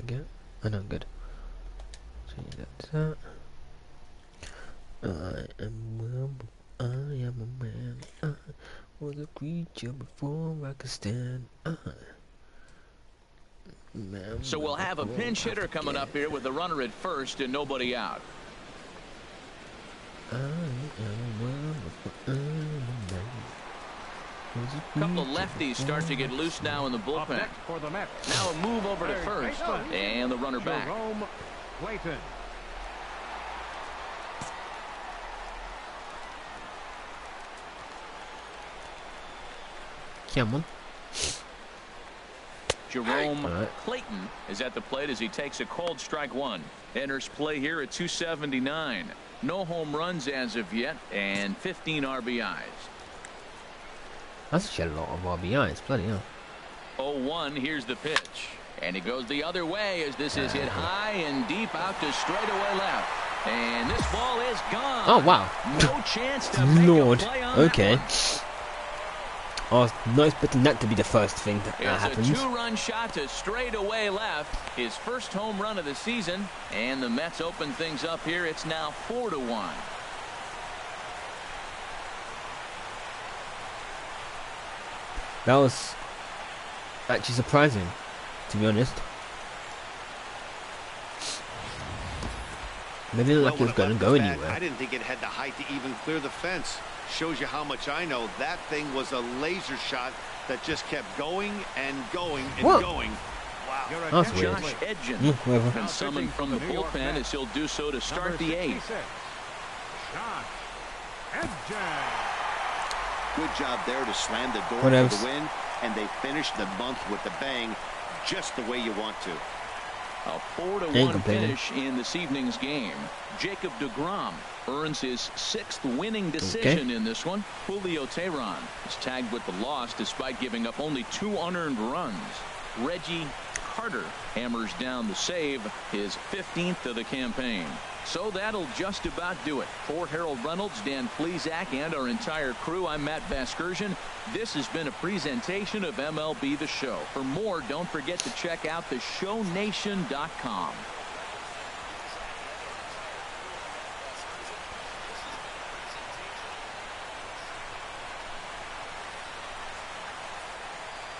again. Oh no, good. Change that to that. I am a man. I was a creature before I could stand. Man, So we'll have a pinch hitter coming up here with a runner at first and nobody out. A couple of lefties start to get loose now in the bullpen. Now a move over to first and the runner back. Come on. Jerome Clayton is at the plate as he takes a cold strike one. Enters play here at 279. No home runs as of yet and 15 RBIs. That's actually a lot of RBIs, bloody hell. 0-1, here's the pitch. And it goes the other way as this is hit high and deep out to straightaway left. And this ball is gone. Oh, wow. No chance to make a play on okay. that one. I was not expecting that to be the first thing that happens. It's a two-run shot to straightaway left. His first home run of the season. And the Mets open things up here. It's now 4-1. That was actually surprising, to be honest. Maybe it looked like it was going to go anywhere. I didn't think it had the height to even clear the fence. Shows you how much I know. That thing was a laser shot that just kept going and going and going. Wow. That's weird. Josh Edgen been summoned from the bullpen as he'll do so to start the eighth. Good job there to slam the door for the win, and they finished the month with the bang, just the way you want to. A 4-1 finish in this evening's game. Jacob deGrom earns his 6th winning decision in this one. Julio Teheran is tagged with the loss despite giving up only 2 unearned runs. Reggie Carter hammers down the save, his 15th of the campaign. So that'll just about do it. For Harold Reynolds, Dan Plesac, and our entire crew, I'm Matt Vasgersian. This has been a presentation of MLB The Show. For more, don't forget to check out theshownation.com.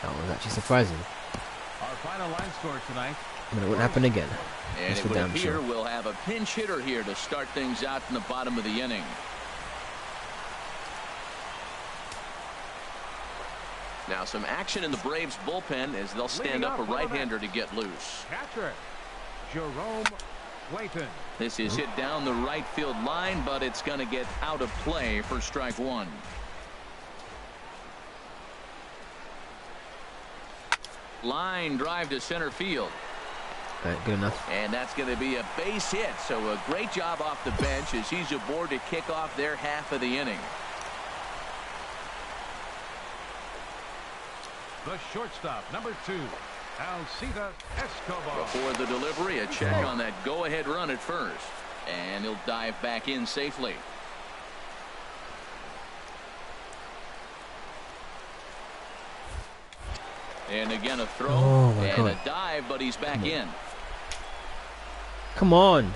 That was actually surprising. Our final line score tonight. But it wouldn't happen again. And it would appear we'll have a pinch hitter here to start things out in the bottom of the inning. Now some action in the Braves bullpen as they'll stand up a right-hander to get loose. Catcher Jerome Clayton. This is hit down the right field line, but it's going to get out of play for strike one. Line drive to center field. Right, good enough. And that's going to be a base hit. So a great job off the bench as he's aboard to kick off their half of the inning. The shortstop, number 2, Alcida Escobar. Before the delivery, a check on that go-ahead run at first. And he'll dive back in safely. And again a throw and a dive, but he's back in. Come on.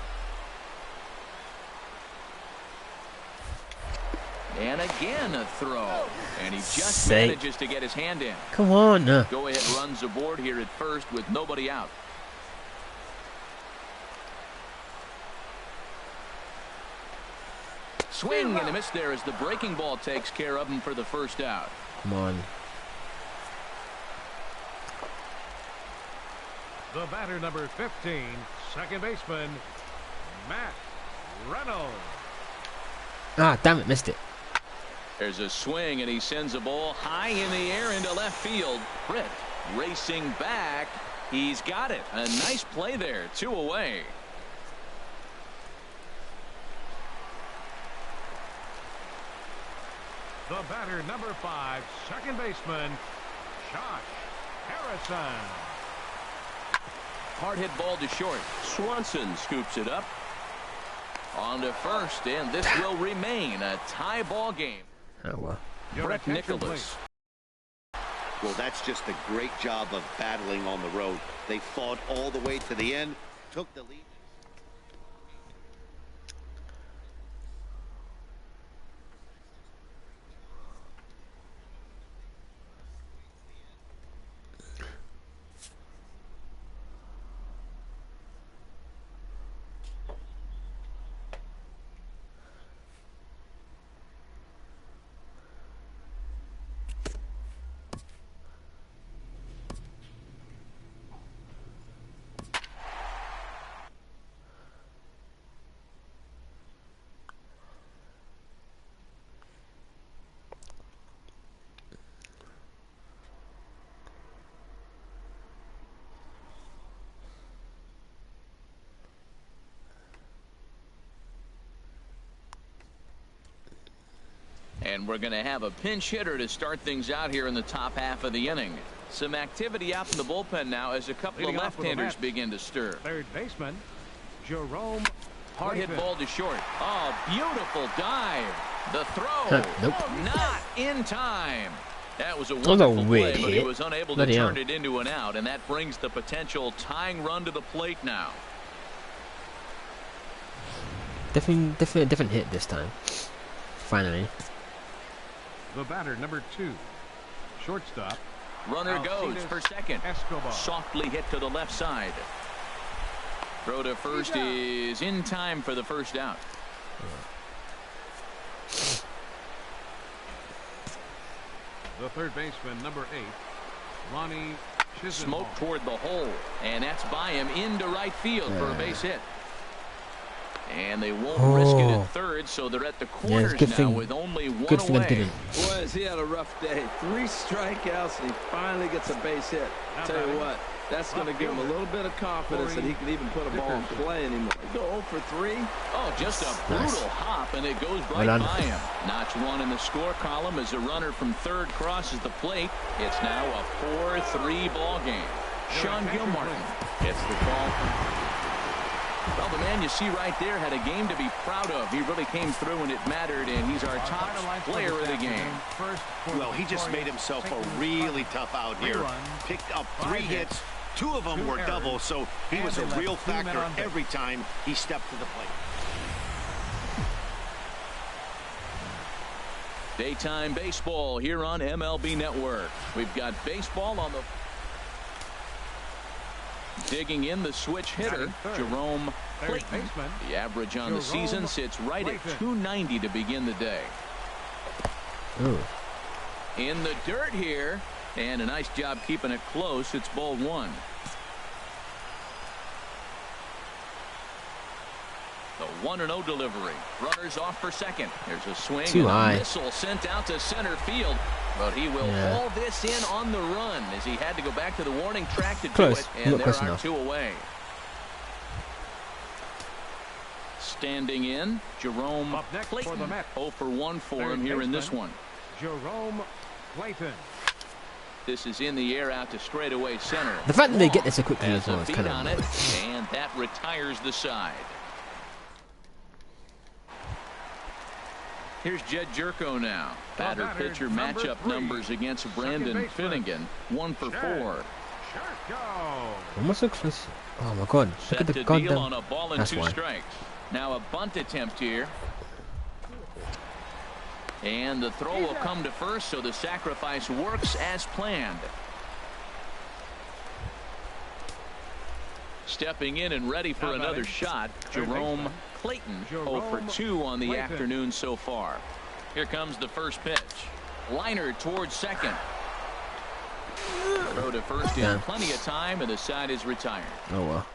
And again a throw. And he just manages to get his hand in. Come on. Go ahead runs aboard here at first with nobody out. Swing and a miss there as the breaking ball takes care of him for the first out. Come on. The batter, number 15, second baseman, Matt Reynolds. Ah, damn it, missed it. There's a swing, and he sends a ball high in the air into left field. Britt racing back. He's got it. A nice play there. 2 away. The batter, number 5, second baseman, Josh Harrison. Hard hit ball to short. Swanson scoops it up. On to first, and this will remain a tie ball game. Oh, well. Brett Nicholas Well, that's just a great job of battling on the road. They fought all the way to the end, took the lead. And we're going to have a pinch hitter to start things out here in the top half of the inning. Some activity out in the bullpen now as a couple of left-handers begin to stir. Third baseman, Jerome. Hard hit ball to short. Oh, beautiful dive. The throw. Nope. Not in time. That was a wonderful play, but he was unable to turn it into an out, and that brings the potential tying run to the plate now. Definitely a different hit this time. Finally. The batter, number 2, shortstop. Runner goes for second. Escobar. Softly hit to the left side. Throw to first is in time for the first out. The third baseman, number 8, Ronnie Chisenhall. Smoke toward the hole, and that's by him into right field for a base hit. And they won't risk it at third, so they're at the corners now with only one away. Boy, has he had a rough day. 3 strikeouts, and he finally gets a base hit. Tell you what, that's going to give him a little bit of confidence that he can even put a ball in play anymore. He go 0 for 3. Oh, just a brutal hop, and it goes right by him. Notch 1 in the score column as a runner from third crosses the plate. It's now a 4-3 ball game. Sean Gilmartin gets the call. Well, the man you see right there had a game to be proud of. He really came through when it mattered, and he's our top player of the game. Well, he just made himself a really tough out here. Picked up 3 hits. 2 of them were doubles, so he was a real factor every time he stepped to the plate. Daytime baseball here on MLB Network. We've got baseball on the... Digging in the switch hitter, Jerome Clayton. The average on the season sits right at 290 to begin the day. Ooh. In the dirt here, and a nice job keeping it close. It's ball 1. The 1-0 delivery. Runners off for second. There's a swing and a missile sent out to center field. But he will haul this in on the run as he had to go back to the warning track to do it. And there are 2 away. Standing in, Jerome Clayton. 0 for 1 for him here in this one. Jerome Clayton. This is in the air out to straightaway center. The fact that they get this so quickly as well is kind of on it, and that retires the side. Here's Jed Jerko now. Batter-pitcher matchup numbers against Brandon Finnegan. 1 for 4. Almost looks like... Oh my God! Look at the goddamn... on a ball and 2 strikes. Now a bunt attempt here. And the throw will come to first, so the sacrifice works as planned. Stepping in and ready for another shot, Jerome Clayton. 0 for 2 on the afternoon so far. Here comes the first pitch. Liner towards second. Throw to first in plenty of time, and the side is retired. Oh well.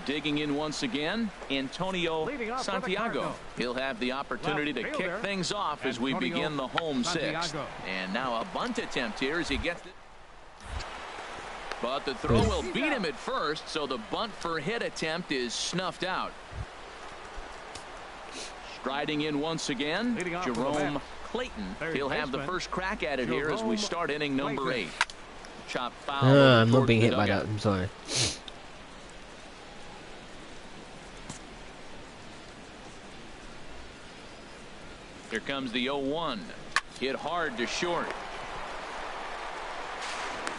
Digging in once again, Antonio Santiago. He'll have the opportunity to kick things off as we begin the home 6th. And now a bunt attempt here as he gets it. But the throw will beat him at first, so the bunt for hit attempt is snuffed out. Striding in once again, Jerome Clayton. He'll have the first crack at it here as we start inning number 8. Chop foul. I'm not being hit by that. I'm sorry. Here comes the 0-1. Hit hard to short.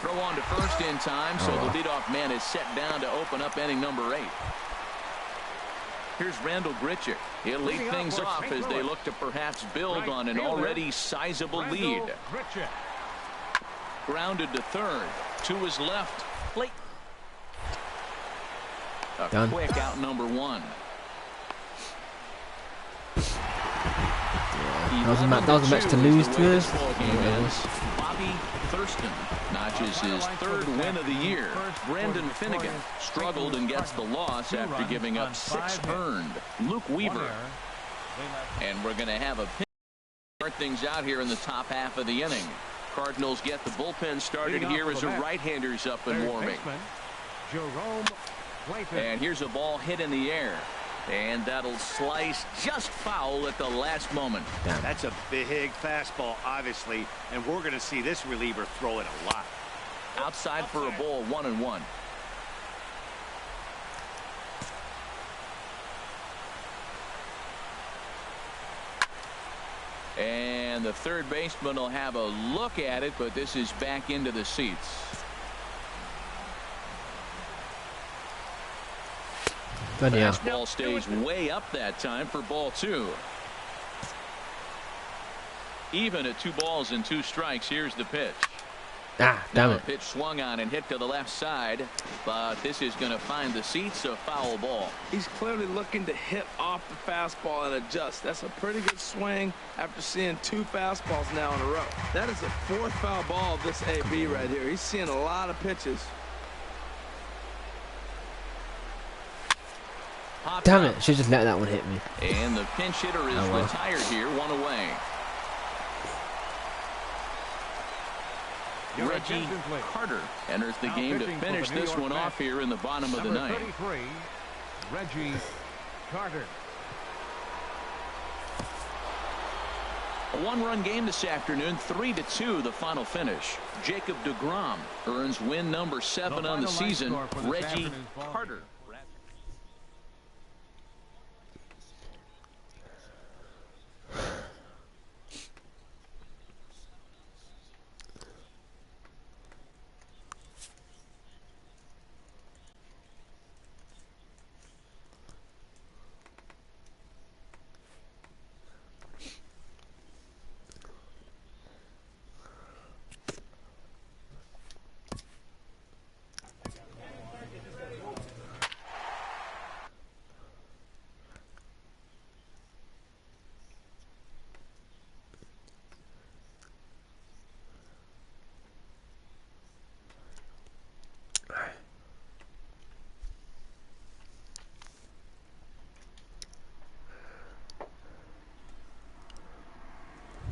Throw on to first in time, so the leadoff man is set down to open up inning number 8. Here's Randall Grichuk. He'll lead things off as they look to perhaps build on an already sizable lead. Grounded to third. To his left. Late. A quick out number 1. That was a match to lose to us. Bobby Thurston notches his 3rd win of the year. Brandon Finnegan struggled and gets the loss after giving up 6 earned. Luke Weaver. And we're going to have a pitch start things out here in the top half of the inning. Cardinals get the bullpen started here as a right-hander's up and warming. And here's a ball hit in the air. And that'll slice just foul at the last moment. That's a big fastball, obviously, and we're going to see this reliever throw it a lot. Outside for a ball, 1-1. And the third baseman will have a look at it, but this is back into the seats. Fastball stays way up that time for ball 2. Even at 2 balls and 2 strikes. Here's the pitch. Damn it. Pitch swung on and hit to the left side, but this is going to find the seats. A foul ball. He's clearly looking to hit off the fastball and adjust. That's a pretty good swing after seeing 2 fastballs now in a row. That is the 4th foul ball of this AB right here. He's seeing a lot of pitches. Damn it, should just let that one hit me. And the pinch hitter is retired here, 1 away. Reggie Carter enters the game to finish this one off here in the bottom of the 9th. Reggie Carter. A 1-run game this afternoon, 3-2 the final finish. Jacob deGrom earns win number 7 on the season. Reggie Carter.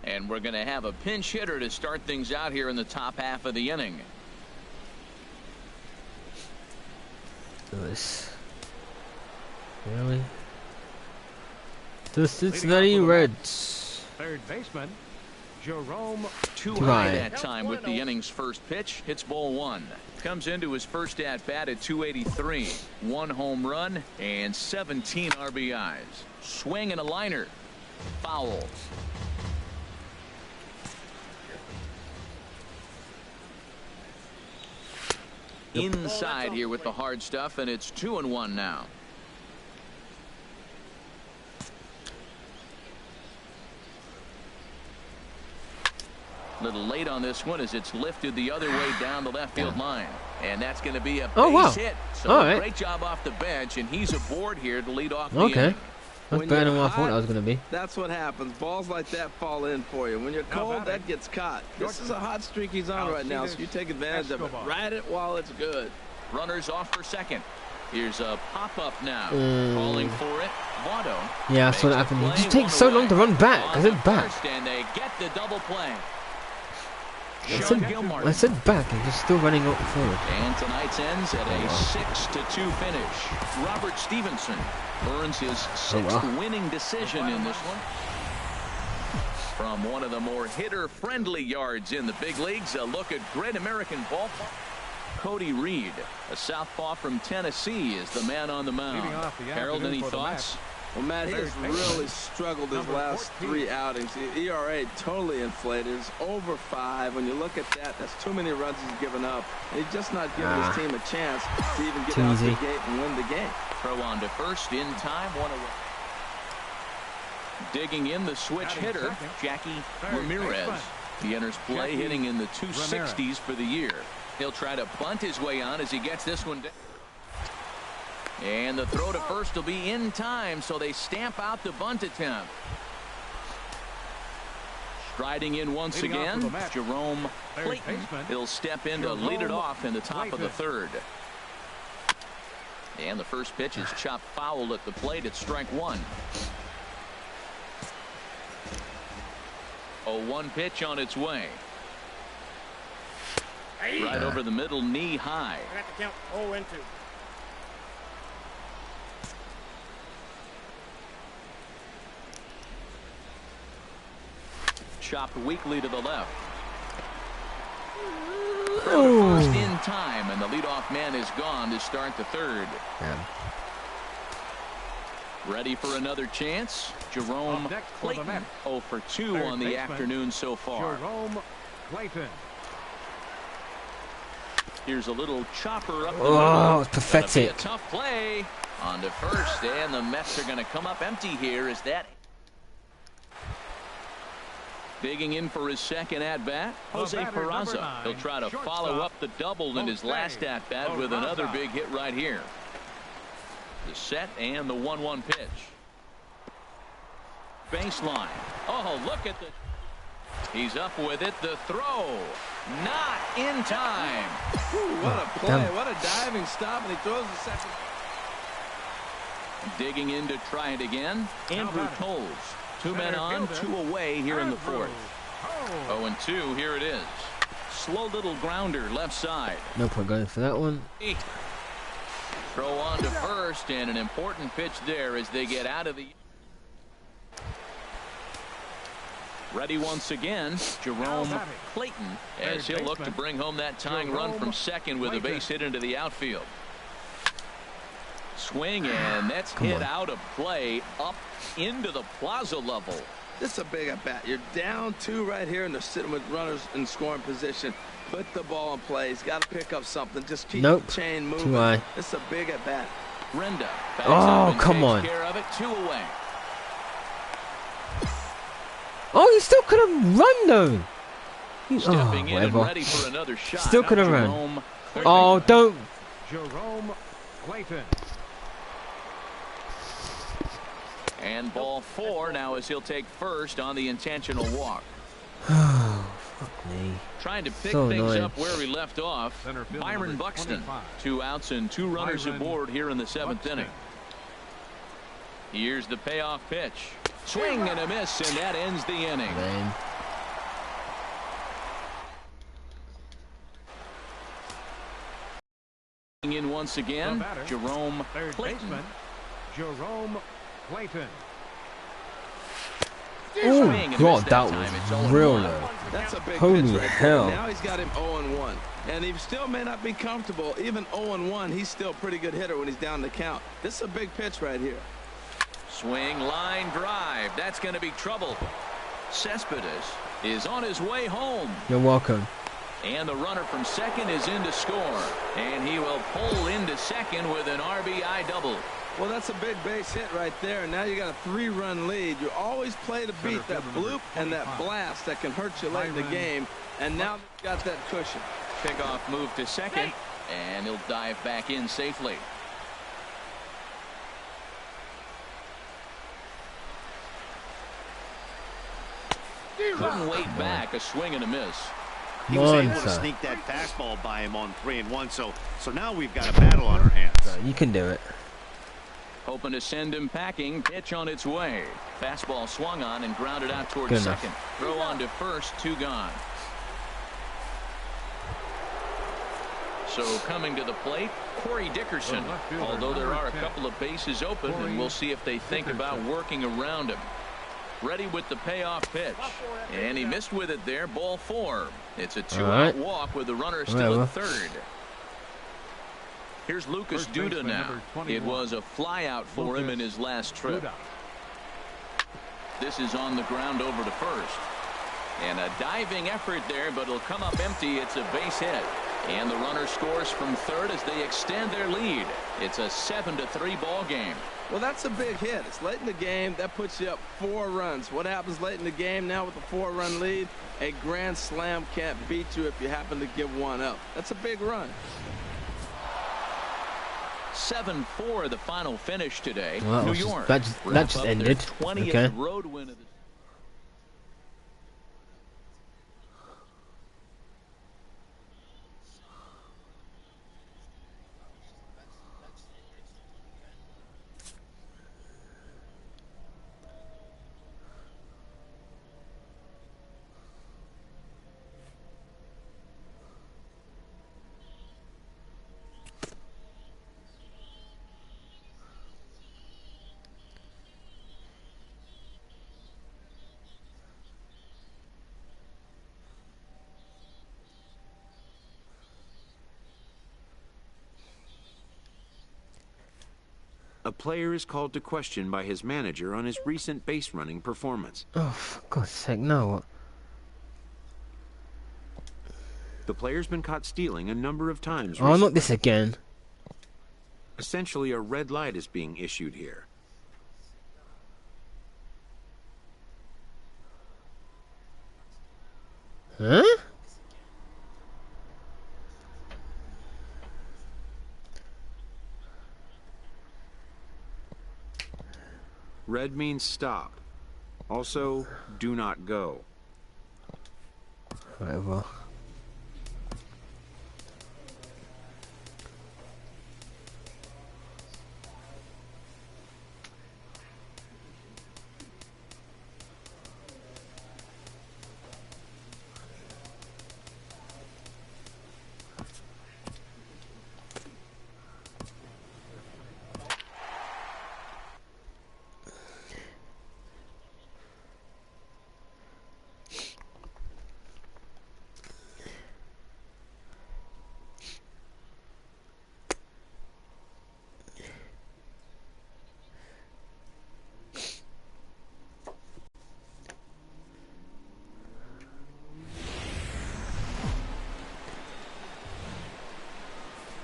And we're going to have a pinch hitter to start things out here in the top half of the inning. Really? The Cincinnati Reds. Third baseman, Jerome. 2 high that time with the inning's first pitch. Hits ball 1. Comes into his first at bat at 283. 1 home run and 17 RBIs. Swing and a liner. Foul. Inside here with the hard stuff, and it's 2-1 now. Little late on this one as it's lifted the other way down the left field line, and that's going to be a base hit. So great job off the bench, and he's aboard here to lead off the inning. That's better than what I thought I was going to be. That's what happens. Balls like that fall in for you. When you're cold, that gets caught. This is a hot streak he's on right now, so you take advantage of it. Ride it while it's good. Runners off for second. Here's a pop-up now. Calling for it. Votto. Yeah, I saw that happen. It just takes so long to run back. I said back. And they get the double play. I said back and just still running up forward. And tonight's ends at a 6-2 finish. Robert Stevenson earns his 6th winning decision in this one. From one of the more hitter-friendly yards in the big leagues, a look at Great American Ballpark. Cody Reed, a southpaw from Tennessee, is the man on the mound. Harold, any thoughts? Well, Matt, he has really struggled his last 3 outings. The ERA totally inflated. It's over 5. When you look at that, that's too many runs he's given up. And he's just not giving his team a chance to even get out the gate and win the game. Throw on to first in time, 1 away. Digging in the switch hitter, Jackie Ramirez. He enters play hitting in the 260s for the year. He'll try to bunt his way on as he gets this one down. And the throw to first will be in time, so they stamp out the bunt attempt. Striding in once again, Jerome Clayton. He'll step in to lead it off in the top of the 3rd. And the first pitch is chopped foul at the plate at strike 1. 0-1 pitch on its way. Right over the middle, knee high. I got to count 0-2. Chopped weakly to the left. First in time, and the leadoff man is gone to start the 3rd. Ready for another chance. Jerome Clayton, 0 for 2 on the afternoon so far. Jerome Clayton. Here's a little chopper up the middle. Oh, it's pathetic. A tough play. On to first, and the Mets are going to come up empty here as that. Digging in for his second at-bat, Jose Peraza. He'll try to follow up the double in his last at-bat with another big hit right here. The set and the 1-1 pitch. Baseline. Oh, look at the... He's up with it. The throw. Not in time. Ooh, what a play. What a diving stop, and he throws the second. Digging in to try it again. Andrew Toles. 2 men on, 2 away here in the 4th. 0-2, here it is. Slow little grounder left side. No point going for that one. Throw on to first, and an important pitch there as they get out of the... Ready once again, Jerome Clayton, as he'll look to bring home that tying run from second with a base hit into the outfield. Swing, and that's hit out of play up into the plaza level. This is a big at bat. You're down 2 right here, and they're sitting with runners in scoring position. Put the ball in play. He's got to pick up something. Just keep the chain moving. Too high. This is a big at bat. Renda. Oh, come on. Care of it, 2 away. Oh, you still could have run though. Stepping in and ready for another shot. Still could have run. Oh, don't. Jerome Clayton. And ball 4 now as he'll take first on the intentional walk. Oh, fuck me. Trying to pick things up where we left off. Byron Buxton. 2 outs and 2 runners aboard here in the 7th inning. Here's the payoff pitch. Swing and a miss, and that ends the inning. Man. In once again, Jerome Clayton. Jerome Clayton. Oh God, that was real low. That's a big Holy pitch right hell. there. Now he's got him 0-1. And he still may not be comfortable. Even 0-1, he's still a pretty good hitter when he's down the count. This is a big pitch right here. Swing, line drive. That's going to be trouble. Cespedes is on his way home. You're welcome. And the runner from second is in to score. And he will pull into second with an RBI double. Well, that's a big base hit right there. And now you got a 3-run lead. You always play to beat that bloop and that blast that can hurt you late in the game. And now you've got that cushion. Pickoff move to second. And he'll dive back in safely. Couldn't wait back. A swing and a miss. He was able to sneak that fastball by him on 3-1. So now we've got a battle on our hands. You can do it. Hoping to send him packing. Pitch on its way. Fastball swung on and grounded out towards second. Throw on to first. 2 gone. So coming to the plate, Corey Dickerson. Although there are a couple of bases open, and we'll see if they think about working around him. Ready with the payoff pitch. And he missed with it there. Ball 4. It's a 2-out walk with the runner still at third. Here's Lucas Duda now. It was a flyout for him in his last trip. This is on the ground over to first. And a diving effort there, but it'll come up empty. It's a base hit. And the runner scores from third as they extend their lead. It's a 7-3 ball game. Well, that's a big hit. It's late in the game. That puts you up 4 runs. What happens late in the game now with a 4-run lead? A grand slam can't beat you if you happen to give one up. That's a big run. 7-4 the final finish today. Well, New York. That just ended. 20th Okay. road win of the A player is called to question by his manager on his recent base running performance. Oh, for God's sake, no. The player's been caught stealing a number of times Oh, recently. not this again. Essentially, a red light is being issued here. Huh? Red means stop. Also, do not go. Whatever.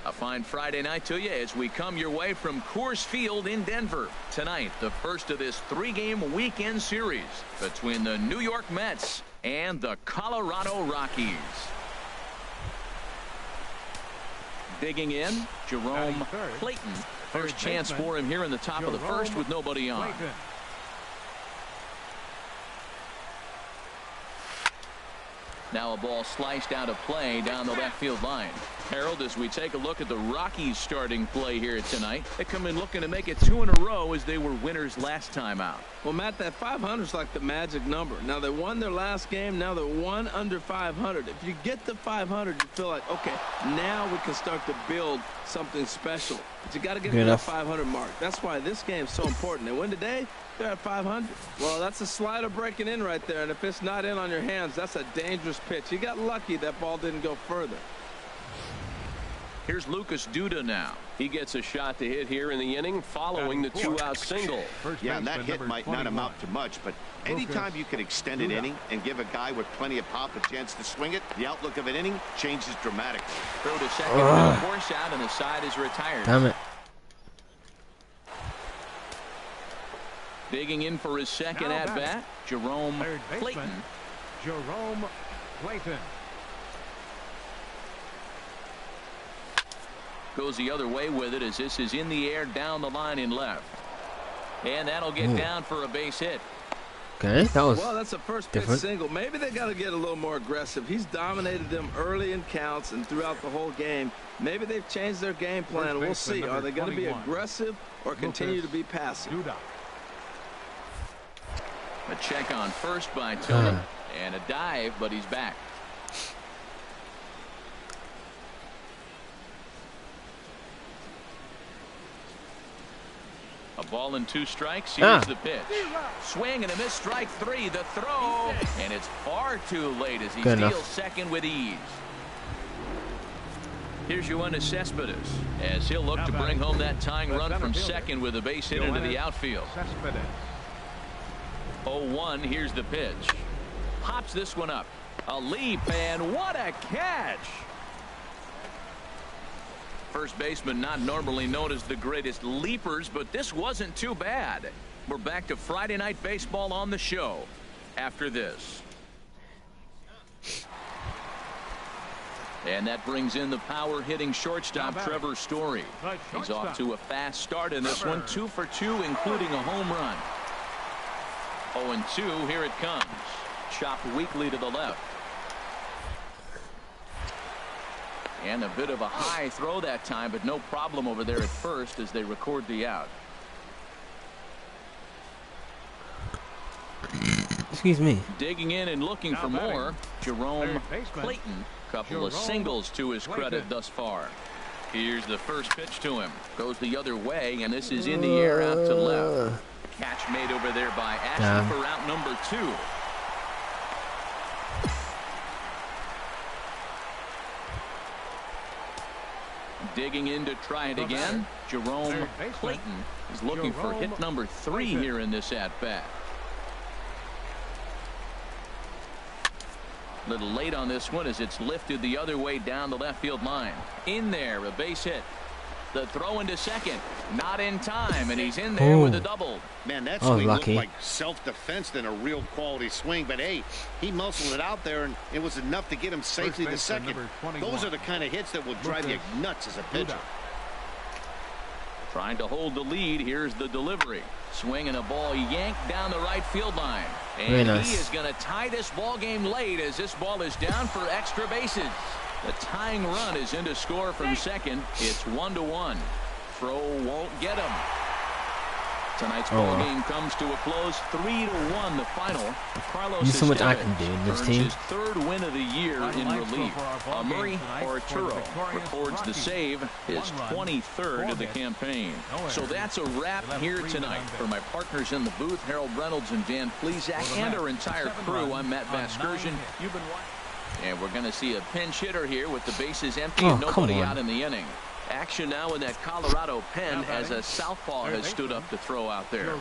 A fine Friday night to you as we come your way from Coors Field in Denver. Tonight, the first of this 3-game weekend series between the New York Mets and the Colorado Rockies. Digging in, Jerome Clayton. First chance for him here in the top of the first with nobody on. Now a ball sliced out of play down the left field line. Harold, as we take a look at the Rockies starting play here tonight, they come in looking to make it 2 in a row as they were winners last time out. Well, Matt, that 500 is like the magic number. Now, they won their last game. Now they're 1 under 500. If you get to 500, you feel like, okay, now we can start to build something special. But you got to get to that 500 mark. That's why this game is so important. They win today, they're at 500. Well, that's a slider breaking in right there, and if it's not in on your hands, that's a dangerous pitch. You got lucky that ball didn't go further. Here's Lucas Duda now. He gets a shot to hit here in the inning following the 2-out single. Yeah, and that hit might not amount to much, but anytime you can extend an inning and give a guy with plenty of pop a chance to swing it, the outlook of an inning changes dramatically. Throw to second with a force out, and the side is retired. Damn it. Digging in for his second at-bat, Jerome Clayton. Jerome Clayton. Goes the other way with it as this is in the air down the line in left. And that'll get down for a base hit. Okay, that was well, that's a first pitch single. Maybe they got to get a little more aggressive. He's dominated them early in counts and throughout the whole game. Maybe they've changed their game plan. We'll see. Are they going to be aggressive or continue to be passive? A check on first by Tillman. And a dive, but he's back. A ball and 2 strikes. Here's the pitch. Swing and a miss. Strike 3. The throw. And it's far too late as he steals second with ease. Here's Yoenis Cespedes as he'll look to bring home that tying run from second with a base hit into the outfield. 0-1. Here's the pitch. Pops this one up. A leap, and what a catch! First baseman not normally known as the greatest leapers, but this wasn't too bad. We're back to Friday Night Baseball on the show after this. And that brings in the power-hitting shortstop, Trevor Story. He's off to a fast start in this one, 2 for 2, including a home run. 0-2, here it comes. Chopped weakly to the left. And a bit of a high throw that time, but no problem over there at first as they record the out. Excuse me. Digging in and looking for more, Jerome Clayton. Couple of singles to his credit thus far. Here's the first pitch to him. Goes the other way, and this is in the air out to left. Catch made over there by Ashley for out number 2. Digging in to try it again. Jerome Clayton is looking for hit number 3 here in this at-bat. A little late on this one as it's lifted the other way down the left field line. In there, a base hit. The throw into second. Not in time, and he's in there with a double. Man, that swing looked like self-defense than a real quality swing. But, hey, he muscled it out there, and it was enough to get him safely to second. Those are the kind of hits that will drive you nuts as a pitcher. Trying to hold the lead. Here's the delivery. Swinging a ball yanked down the right field line. And he is going to tie this ball game late as this ball is down for extra bases. The tying run is in to score from second. It's 1-1. Throw won't get him. Tonight's ball game comes to a close, 3-1 the final. Carlos There's so much I can do in this team. His 3rd win of the year in relief. Murray Arturo records the save, his 23rd of the campaign. So that's a wrap here tonight. For my partners in the booth, Harold Reynolds and Dan Plesac, and our entire crew, I'm Matt Vasgersian. You've been watching. And we're going to see a pinch hitter here with the bases empty and nobody out in the inning. Action now in that Colorado pen as a southpaw has stood up to throw out there.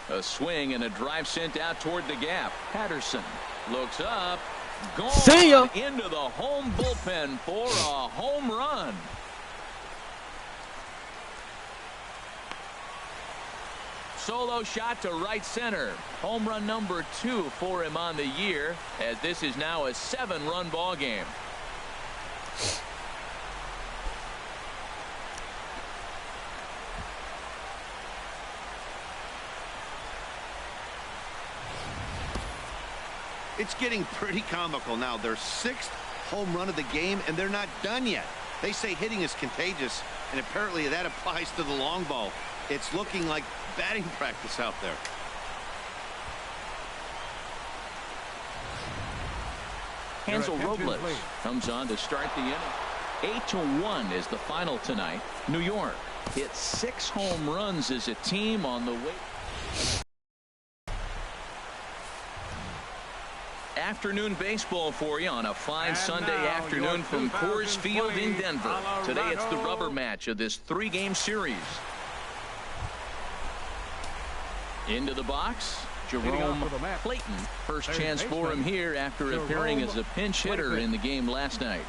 A swing and a drive sent out toward the gap. Patterson looks up. Gone. See ya. Into the home bullpen for a home run. Solo shot to right center. Home run number 2 for him on the year, as this is now a 7-run ball game. It's getting pretty comical now. Their 6th home run of the game, and they're not done yet. They say hitting is contagious, and apparently that applies to the long ball. It's looking like batting practice out there. Hansel Robles comes on to start the inning. 8-1 is the final tonight. New York hit 6 home runs as a team on the way. Afternoon baseball for you on a fine Sunday afternoon from Coors Field in Denver. Today it's the rubber match of this 3-game series. Into the box, Jerome Clayton. First chance for him here after appearing as a pinch hitter in the game last night.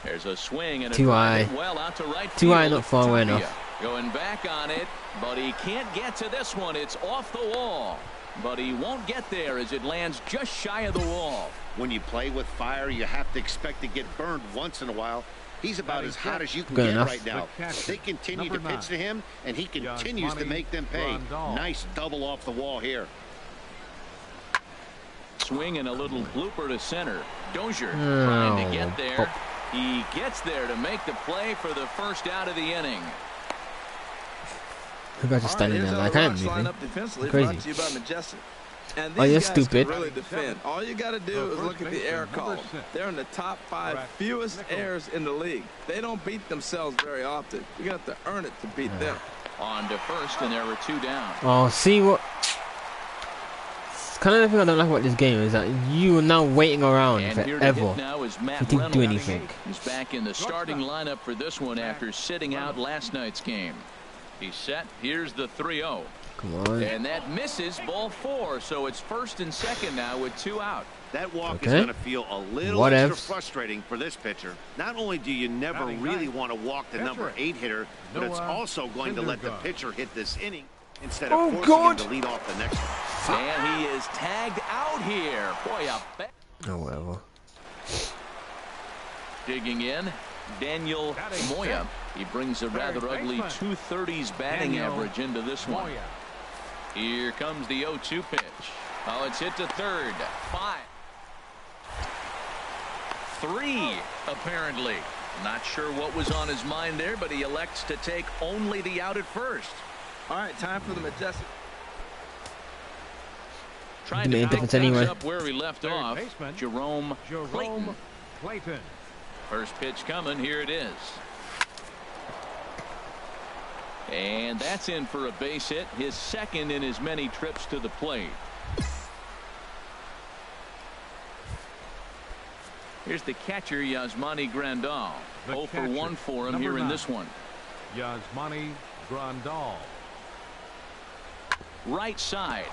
There's a swing and a drive well out to right field. 2-eye, not far away enough. Going back on it, but he can't get to this one. It's off the wall, but he won't get there as it lands just shy of the wall. When you play with fire, you have to expect to get burned once in a while. He's about as hot as you can get right now. They continue to pitch to him, and he continues to make them pay. Nice double off the wall here. Swing and a little blooper to center. Dozier trying to get there. He gets there to make the play for the first out of the inning. Who got just standing there like I am moving? Crazy. And oh, you're guys stupid. Really defend. All you got to do is look at the error column. They're in the top 5 fewest errors in the league. They don't beat themselves very often. You got to earn it to beat them. On to first, and there were 2 down. Oh, see what? It's kind of the thing I don't like about this game is that you are now waiting around And here to forever. hit now is Matt You didn't do Reynolds. anything. He's back in the starting lineup for this one after sitting out last night's game. He's set. Here's the 3-0. Come on. And that misses, ball 4. So it's first and second now with 2 out. That walk Okay. is going to feel a little What extra ifs? frustrating for this pitcher. Not only do you never really want to walk the number 8 hitter, but it's also going to let the pitcher hit this inning instead of forcing him to lead off the next one. And he is tagged out here. Boy, a bet. Oh, whatever. Digging in, Daniel Moya. He brings a rather ugly 230s batting average into this one. Here comes the 0-2 pitch. Oh, it's hit to third. 5. 3, apparently. Not sure what was on his mind there, but he elects to take only the out at first. All right, time for the majestic. Trying Made to a pick difference things anyway. up where he left off. Jerome Clayton. Clayton. First pitch coming. Here it is. And that's in for a base hit. His second in his many trips to the plate. Here's the catcher, Yasmani Grandal. 0 for 1 for him here in this one. Yasmani Grandal. Right side.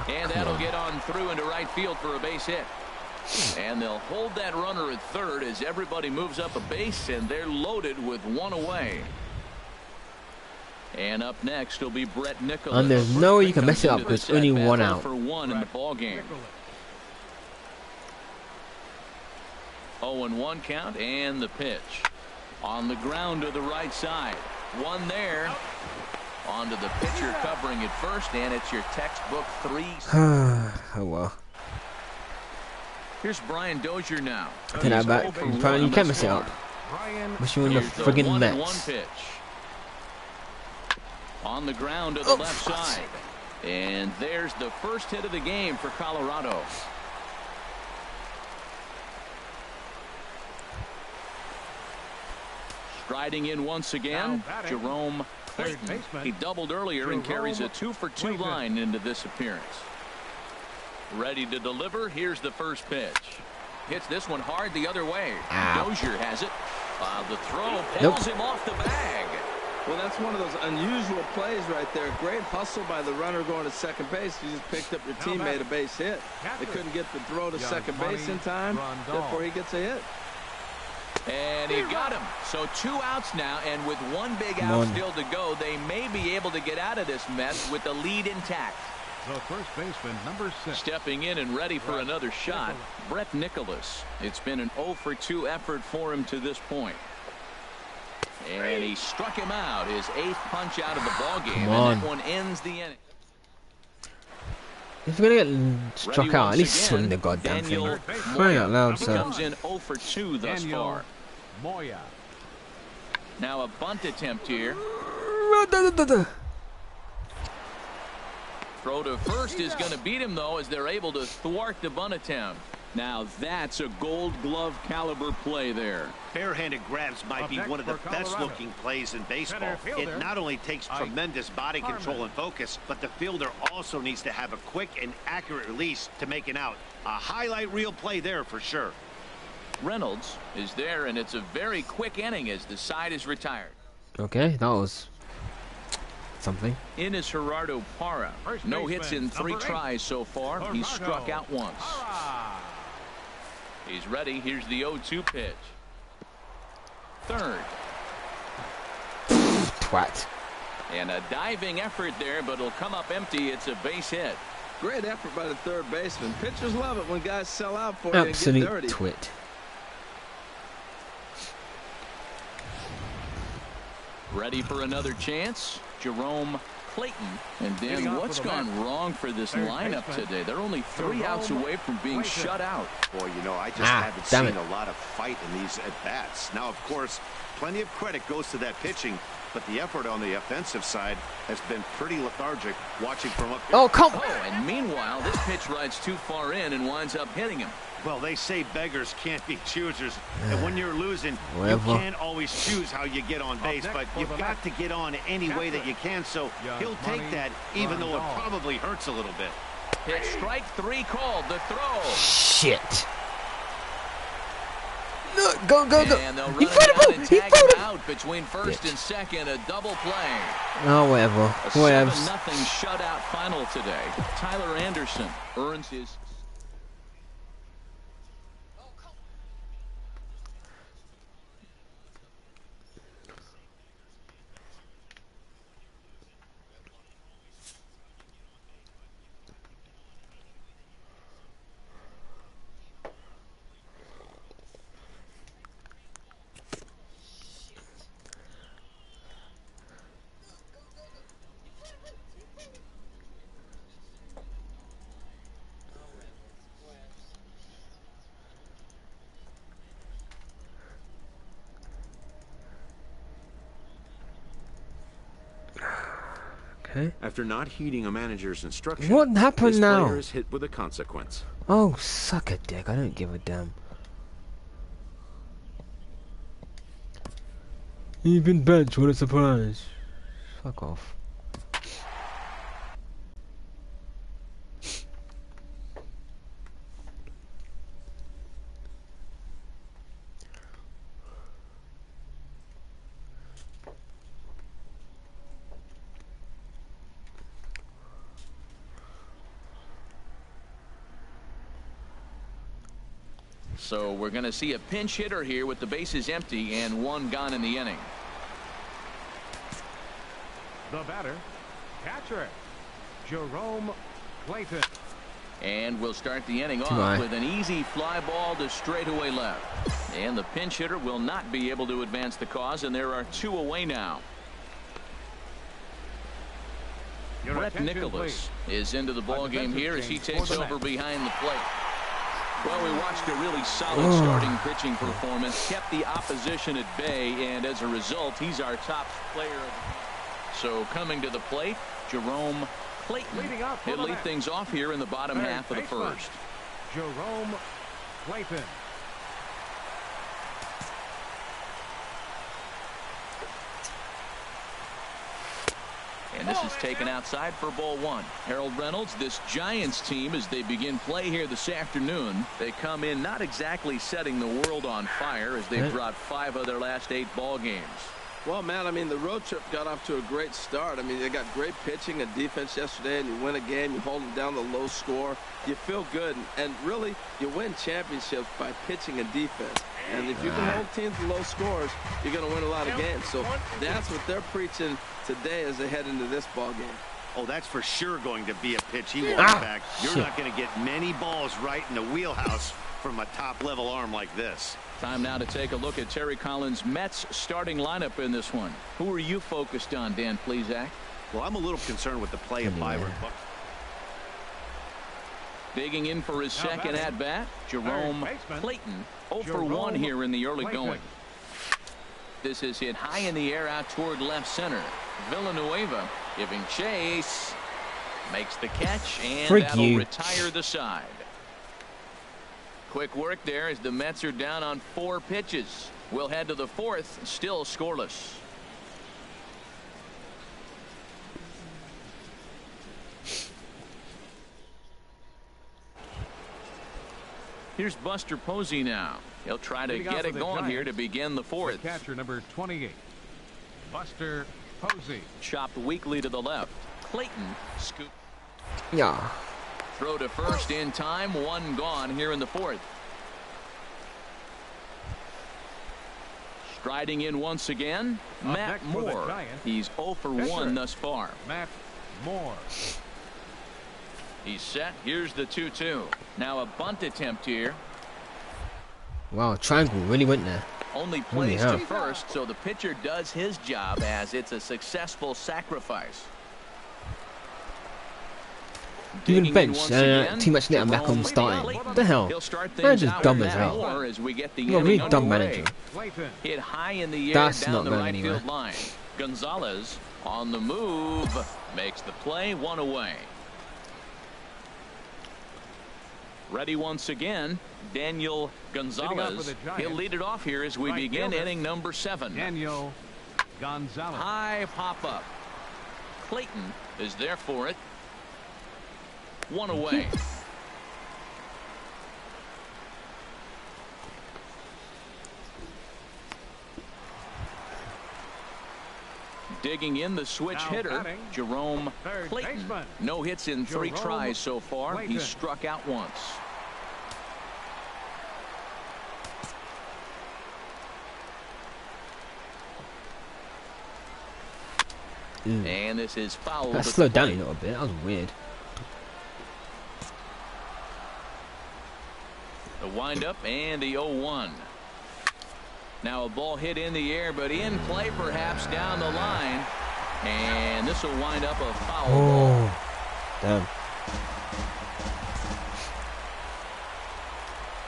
And that'll get on through into right field for a base hit. And they'll hold that runner at third as everybody moves up a base, and they're loaded with 1 away. And up next will be Brett Nicholas. And there's no way you can mess it up. There's only 1 out. For 1 in the ball game. 0-1 count, and the pitch on the ground to the right side. 1 there. Onto the pitcher covering it first, and it's your textbook 3. Oh, well. Here's Brian Dozier now. Take that back. You can't mess it up. Wish you in the friggin' Mets. Pitch. On the ground to the left side. And there's the first hit of the game for Colorado. Striding in once again, Jerome Clayton. He doubled earlier and carries a 2 for 2 line into this appearance. Ready to deliver. Here's the first pitch. Hits this one hard the other way. Dozier has it. The throw pulls him off the bag. Well, that's one of those unusual plays right there. Great hustle by the runner going to second base. You just picked up your teammate a base hit. They couldn't get the throw to second base in time. Therefore, he gets a hit. And he got him. So 2 outs now, and with 1 big out still to go, they may be able to get out of this mess with the lead intact. The first baseman, number 6. Stepping in and ready for another shot, Brett Nicholas. It's been an 0 for 2 effort for him to this point. And he struck him out, his 8th punch out of the ballgame, and that one ends the inning. If you're gonna get struck out, at least swing the goddamn thing. Crying out loud, He sir. comes in 0 for 2 thus far. Moya. Now a bunt attempt here. Throw to first is going to beat him, though, as they're able to thwart the bunt attempt. Now that's a Gold Glove caliber play there. Barehanded grabs might be one of the best looking plays in baseball. It not only takes tremendous body control and focus, but the fielder also needs to have a quick and accurate release to make an out. A highlight reel play there for sure. Reynolds is there, and it's a very quick inning as the side is retired. Okay, that was something. In is Gerardo Parra. No hits in 3 tries so far. He's struck out once. He's ready. Here's the 0-2 pitch. Third. Twat. And a diving effort there, but it'll come up empty. It's a base hit. Great effort by the third baseman. Pitchers love it when guys sell out for you and get Absolute dirty. twit. Ready for another chance. Jerome Clayton. And then what's gone wrong for this lineup today? They're only 3 outs away from being shut out. Boy, you know, I just haven't seen a lot of fight in these at-bats. Now, of course, plenty of credit goes to that pitching, but the effort on the offensive side has been pretty lethargic watching from up here. Oh, come on. Oh, and meanwhile, this pitch rides too far in and winds up hitting him. Well, they say beggars can't be choosers, and when you're losing, Whatever. you can't always choose how you get on base, but you've got to get on any way that you can, so he'll take that even though it probably hurts a little bit. Pitch strike 3 called. The throw. Shit. Look, go. And they'll run him down and tag him out between first and second. A double play. Oh, whatever. A 7-0 shutout final today. Tyler Anderson earns his... After not heeding a manager's instructions, what happened this now? player is hit with a consequence. Oh, suck a dick. I don't give a damn. You've been benched. What a surprise. Fuck off. So we're going to see a pinch hitter here with the bases empty and 1 gone in the inning. The batter, catcher, Jerome Clayton. And we'll start the inning off with an easy fly ball to straightaway left. And the pinch hitter will not be able to advance the cause, and there are 2 away now. Brett Nicholas is into the ball game here as he takes over behind the plate. Well, we watched a really solid starting pitching performance, kept the opposition at bay, and as a result, he's our top player. So coming to the plate, Jerome Clayton. He'll lead things off here in the bottom half of the first. Jerome Clayton. And this is taken outside for ball 1. Harold Reynolds, this Giants team, as they begin play here this afternoon, they come in not exactly setting the world on fire as they've dropped 5 of their last 8 ball games. Well, man, I mean, the road trip got off to a great start. I mean, they got great pitching and defense yesterday, and you win a game, you hold them down to a low score. You feel good, and really, you win championships by pitching and defense. And if you can hold teams to low scores, you're going to win a lot of games. So that's what they're preaching today as they head into this ball game. Oh, that's for sure going to be a pitch he wants back. You're not going to get many balls right in the wheelhouse from a top-level arm like this. Time now to take a look at Terry Collins' Mets starting lineup in this one. Who are you focused on, Dan Plesac? Well, I'm a little concerned with the play of Byron. Digging in for his second at-bat, Jerome Clayton. 0 for 1 here in the early going. This is hit high in the air out toward left center. Villanueva giving chase. Makes the catch, and that'll retire the side. Quick work there as the Mets are down on 4 pitches. We'll head to the 4th, still scoreless. Here's Buster Posey now. He'll try to get it going here to begin the 4th. Catcher number 28, Buster Posey. Chopped weakly to the left. Clayton scoop. Yeah. Throw to first in time. 1 gone here in the 4th. Striding in once again, Matt Moore. He's 0 for 1 thus far. Matt Moore. He's set. Here's the 2-2. Now a bunt attempt here. Wow, triangle really went there. Only plays to first, so the pitcher does his job as it's a successful sacrifice. Even bench, too much net, I'm back on starting. What the hell? Manager's dumb as hell. You're a really dumb manager. Hit high in the air. That's down not the going right anywhere. field line. Gonzalez on the move makes the play. 1 away. Ready once again, Daniel Gonzalez. He'll lead it off here as we begin inning number 7. Daniel Gonzalez. High pop up. Clayton is there for it. one away. Digging in the switch hitter, Jerome Clayton. No hits in 3 tries so far. He's struck out once. And this is foul. That slowed down a little bit. That was weird. The windup and the 0-1. Now a ball hit in the air, but in play perhaps down the line. And this will wind up a foul ball. Damn.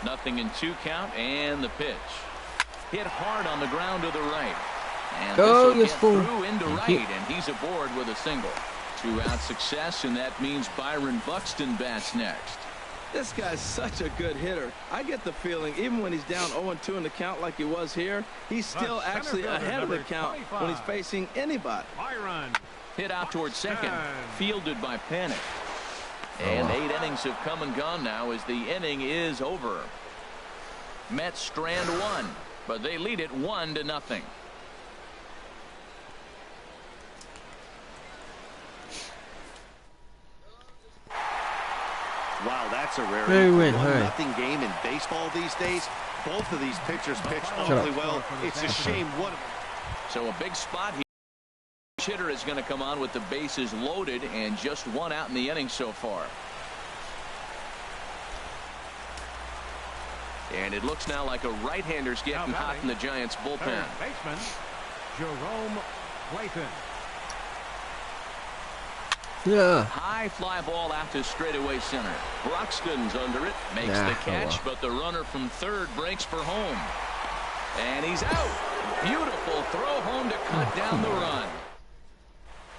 Nothing in 2 count, and the pitch. Hit hard on the ground to the right. And oh, this will get fool. through into right, and he's aboard with a single. 2-out success, and that means Byron Buxton bats next. This guy's such a good hitter. I get the feeling even when he's down 0-2 in the count like he was here, he's still actually ahead of the count when he's facing anybody. Hit out towards second, fielded by Panic. And 8 innings have come and gone now as the inning is over. Mets strand 1, but they lead it 1-0. Wow, that's a rare Win, 1-0 game in baseball these days. Both of these pitchers pitch awfully well. It's a shame. So a big spot here. Hitter is going to come on with the bases loaded and just 1 out in the inning so far. And it looks now like a right-hander's getting hot in the Giants bullpen. Baseman Jerome Clayton. Yeah. High fly ball out to straightaway center. Broxton's under it, makes the catch, but the runner from third breaks for home. And he's out. Beautiful throw home to cut down the run.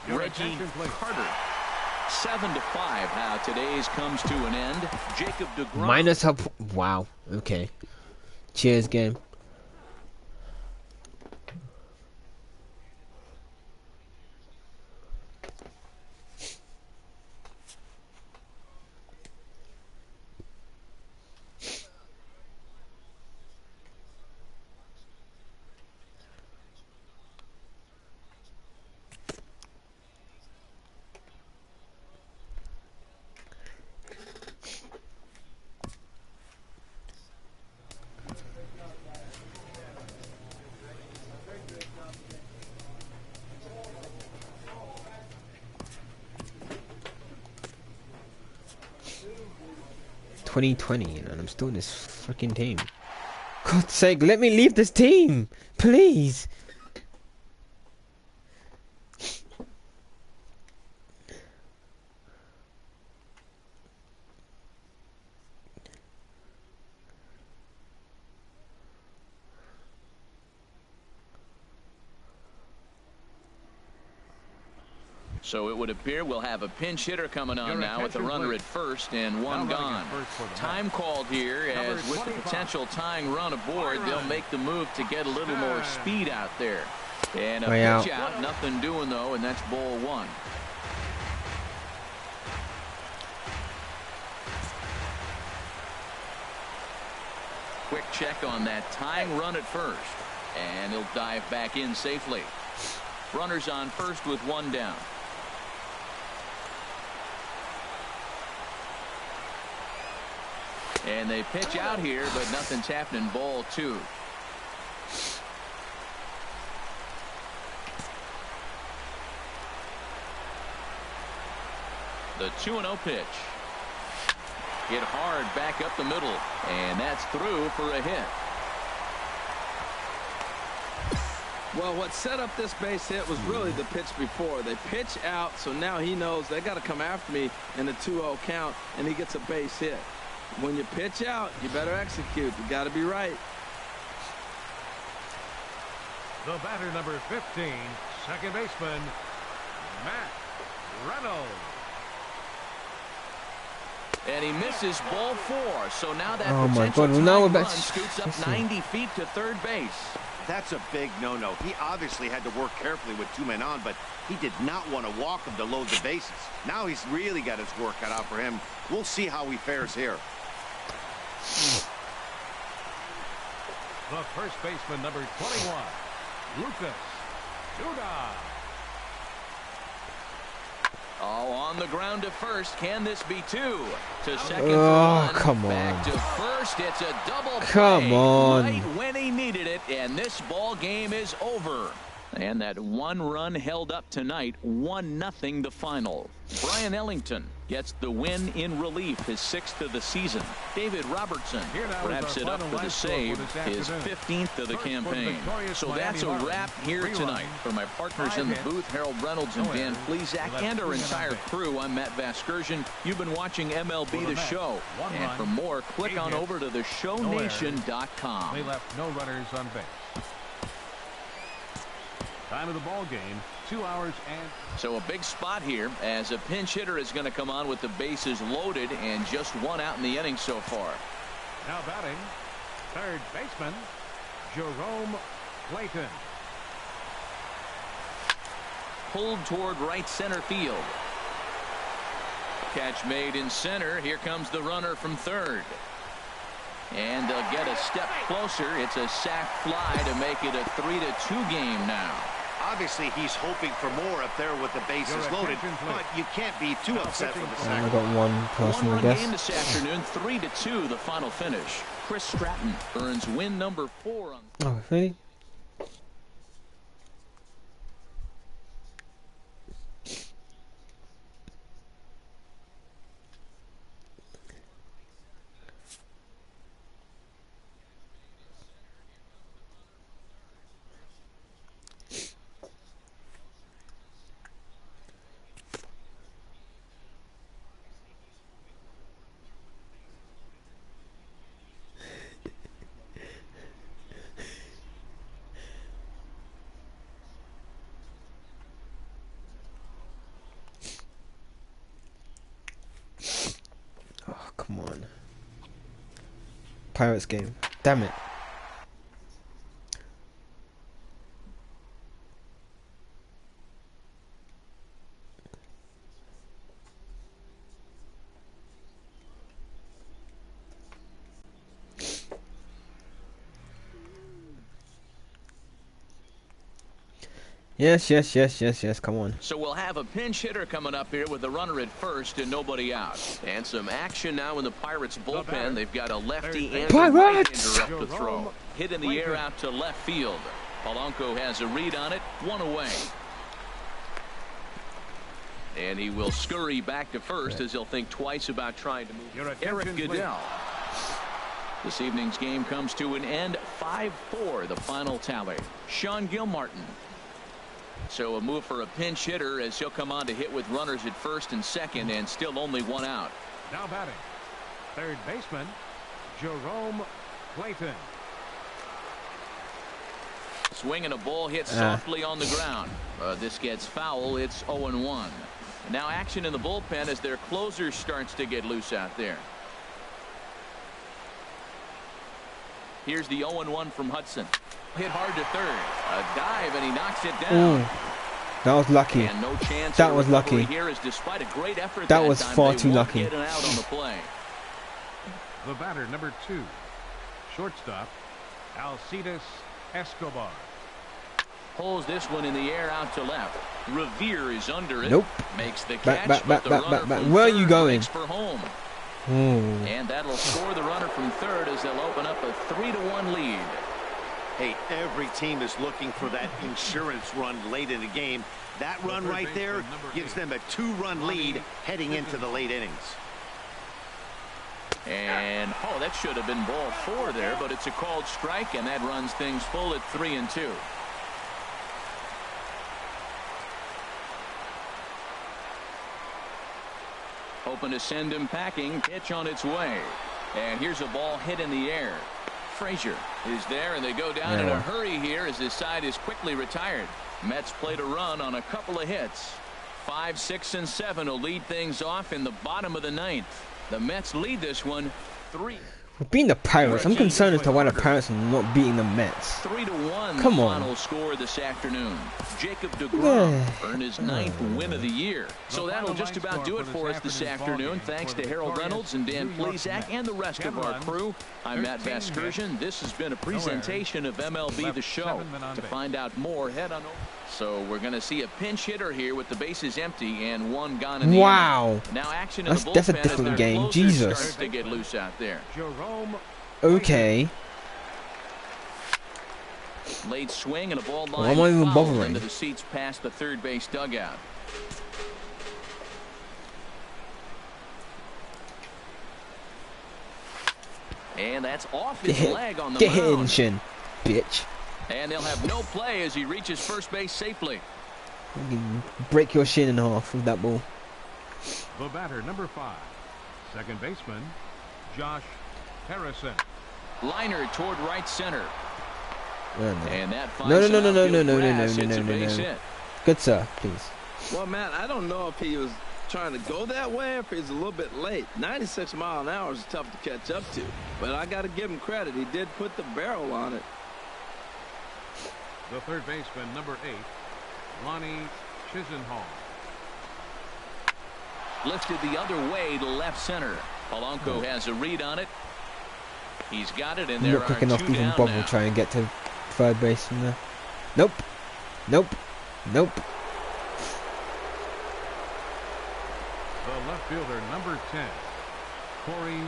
Ricky Carter. 7-5. How today's comes to an end. Jacob DeGrom. Minus up. Wow. Okay. Cheers, game. $20 and I'm still in this freaking team. God's sake, let me leave this team, please. So it would appear we'll have a pinch hitter coming on now with the runner at first and 1 gone. Time called here, as with the potential tying run aboard, they'll make the move to get a little more speed out there. And a pitch out, nothing doing though, and that's ball 1. Quick check on that tying run at first, and he'll dive back in safely. Runners on first with 1 down. And they pitch out here, but nothing's happening. Ball 2. The 2-0 pitch. Hit hard back up the middle, and that's through for a hit. Well, what set up this base hit was really the pitch before. They pitch out, so now he knows they got to come after me in the 2-0 count, and he gets a base hit. When you pitch out, you better execute. You got to be right. The batter, number 15, second baseman, Matt Reynolds. And he misses ball 4. So now that Oh my potential God! Now we're tying back. run scoots up 90 feet to third base. That's a big no-no. He obviously had to work carefully with 2 men on, but he did not want to walk him to load the bases. Now he's really got his work cut out for him. We'll see how he fares here. The first baseman, number 21, Lucas Duda. Oh, on the ground to first. Can this be 2? To second. Oh, for 1. come Back on. to first. It's a double play. Come on. Right when he needed it, and this ball game is over. And that 1 run held up tonight, 1-0 the final. Brian Ellington gets the win in relief, his 6th of the season. David Robertson wraps it up for the save, his 15th of the campaign. So that's a wrap here tonight. For my partners in the booth, Harold Reynolds and Dan Plesac, and our entire crew, I'm Matt Vasgersian. You've been watching MLB The Show. And for more, click on over to theshownation.com. They left no runners on base. Time of the ball game, 2 hours and... So a big spot here as a pinch hitter is going to come on with the bases loaded and just 1 out in the inning so far. Now batting, third baseman, Jerome Clayton. Pulled toward right center field. Catch made in center. Here comes the runner from third. And they'll get a step closer. It's a sac fly to make it a 3-2 game now. Obviously, he's hoping for more up there with the bases loaded, but you can't be too upset with the I sack. got one person, I One-run guess. game this afternoon, 3-2 the final finish. Chris Stratton earns win number 4 on. Oh, really? Oh, come on. Pirates game. Damn it. Yes, come on. So we'll have a pinch hitter coming up here with a runner at first and nobody out. And some action now in the Pirates bullpen. They've got a lefty and a right-hander up to throw. Hit in the air out to left field. Polanco has a read on it, 1 away. And he will scurry back to first as he'll think twice about trying to move. Eric Goodell. This evening's game comes to an end, 5-4 the final tally. Sean Gilmartin. So a move for a pinch hitter as he'll come on to hit with runners at first and second and still only 1 out. Now batting, third baseman, Jerome Clayton. Swing and a ball hit softly on the ground. This gets foul. It's 0-1. Now action in the bullpen as their closer starts to get loose out there. Here's the 0-1 from Hudson. Hit hard to third. A dive and he knocks it down. Ooh, that was lucky. And no chance That was lucky. Here is despite a great effort That was time, far they too won't lucky. Get an out on the play. The batter, number 2, shortstop, Alcides Escobar. Pulls this one in the air out to left. Revere is under it. Nope. Makes the Back, catch. back, but the back, runner back, back. from Where are you third going? breaks for home. Ooh. And that'll score the runner from third as they'll open up a 3-1 lead. Hey, every team is looking for that insurance run late in the game. That run right there gives them a 2-run lead heading into the late innings. And, oh, that should have been ball 4 there, but it's a called strike, and that runs things full at 3-2. Hoping to send him packing. Pitch on its way. And here's a ball hit in the air. Frazier is there, and they go down in a hurry here as his side is quickly retired. Mets played a run on a couple of hits. 5, 6, and 7 will lead things off in the bottom of the 9th. The Mets lead this one 3. We're beating the Pirates. I'm concerned as to why the Pirates are not beating the Mets. 3-1. Come the on. Final score this afternoon. Jacob DeGrom earned his 9th win of the year. So that'll just about do it for us this afternoon. Thanks to Harold Reynolds and Dan Plesac and the rest of our crew. I'm Matt Vasgersian. This has been a presentation of MLB The Show. To find out more, head on over. So we're going to see a pinch hitter here with the bases empty and one gone in the Wow. inning. Now action in the bullpen That's a different game. Jesus. starts to get loose out there. Okay. Late swing and a ball Why line am I even foul bothering? into the seats past the third base dugout. And that's off his leg on the Get hit in mound. shin, bitch. And they'll have no play as he reaches first base safely. You can break your shin in half with that ball. The batter, number 5, second baseman, Josh Harrison. Liner toward right center. And that No, finds no, an no, no, outfield no, no, grass. no, It's no, a no, base no. hit. Good sir, please. Well, man, I don't know if he was trying to go that way or if he's a little bit late. 96 miles an hour is tough to catch up to. But I got to give him credit. He did put the barrel on it. The third baseman, number 8, Lonnie Chisenhall. Lifted the other way to left center. Polanco has a read on it. He's got it, and I'm there not quick are enough 2 to even down bother now. trying to get to third base from there. Nope. Nope. Nope. The left fielder, number 10, Corey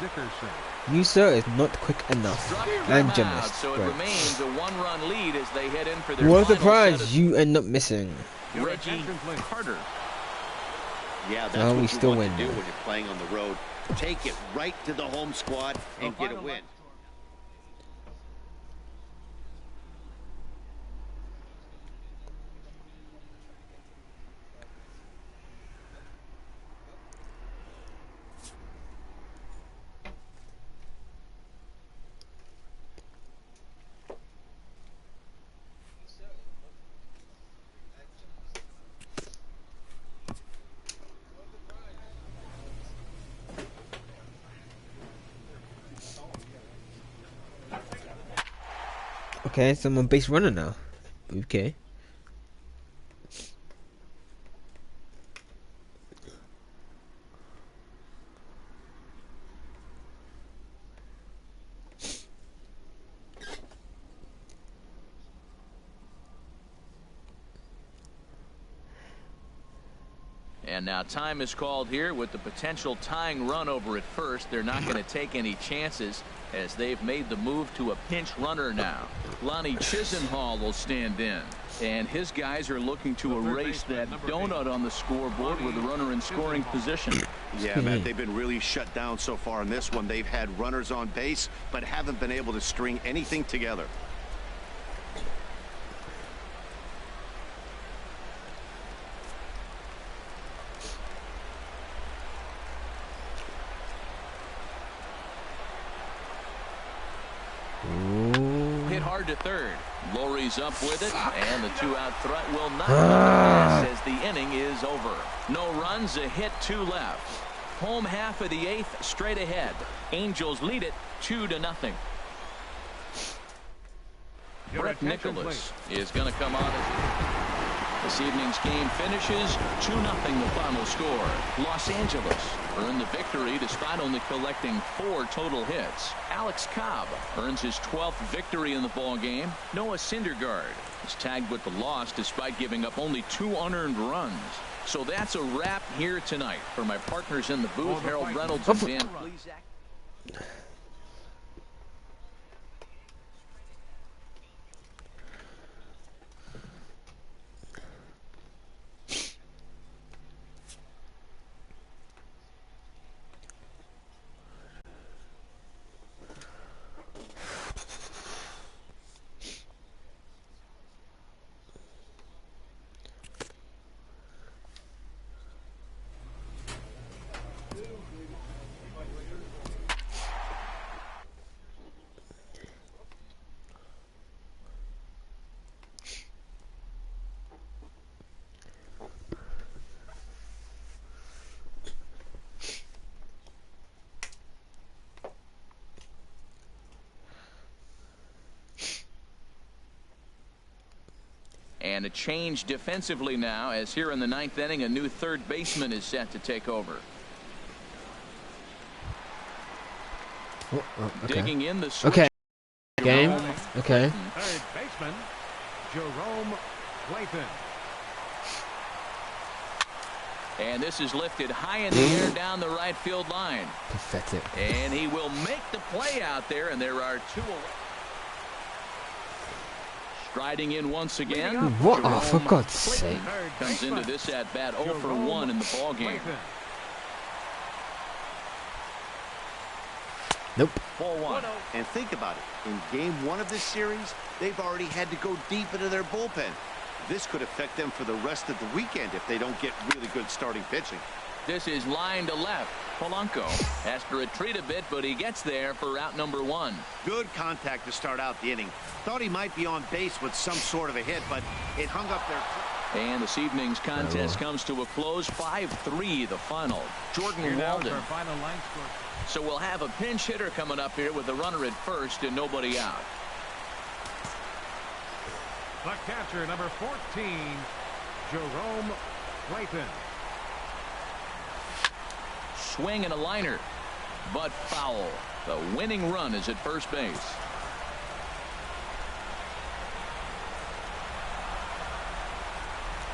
Dickerson. You, sir, is not quick enough. Struck And him generous. out, so it Right. remains a 1-run lead as they head in for their What a final surprise! set of You end up missing. Your Reggie attention, please. Carter. Yeah, that's No, we what still you want win, to do though. when you're playing on the road. Take it right to the home squad and get a final win. Okay, so I'm a base runner now. Okay. And now time is called here with the potential tying run over at first. They're not going to take any chances as they've made the move to a pinch runner now. Lonnie Chisenhall will stand in. And his guys are looking to erase that donut on the scoreboard with the runner in scoring position. Yeah, Matt, they've been really shut down so far in this one. They've had runners on base, but haven't been able to string anything together. Hit hard to third. Lowry's up with it, and the 2-out threat will not pass as the inning is over. No runs, a hit, 2 left. Home half of the 8th, straight ahead. Angels lead it 2-0. Your Brett attention, Nicholas please. is going to come on. This evening's game finishes 2-0 the final score. Los Angeles earned the victory despite only collecting 4 total hits. Alex Cobb earns his 12th victory in the ball game. Noah Syndergaard is tagged with the loss despite giving up only 2 unearned runs. So that's a wrap here tonight. For my partners in the booth, Harold Reynolds and Dan Plesac. And a change defensively now, as here in the 9th inning, a new third baseman is set to take over. Okay. Digging in the switch. Okay. Game. Okay. Third baseman, Jerome Clayton. And this is lifted high in the air down the right field line. Pathetic. And he will make the play out there, and there are 2 away. Striding in once again. What? Oh, for God's sake. Comes into this at bat 0 for 1 in the ball game. Nope. Ball 1. And think about it. In game 1 of this series, they've already had to go deep into their bullpen. This could affect them for the rest of the weekend if they don't get really good starting pitching. This is line to left. Polanco has to retreat a bit, but he gets there for out number 1. Good contact to start out the inning. Thought he might be on base with some sort of a hit, but it hung up there. And this evening's contest comes to a close. 5-3 the final. Jordan Walden. So we'll have a pinch hitter coming up here with a runner at first and nobody out. The catcher, number 14, Jerome Clayton. Swing and a liner, but foul. The winning run is at first base.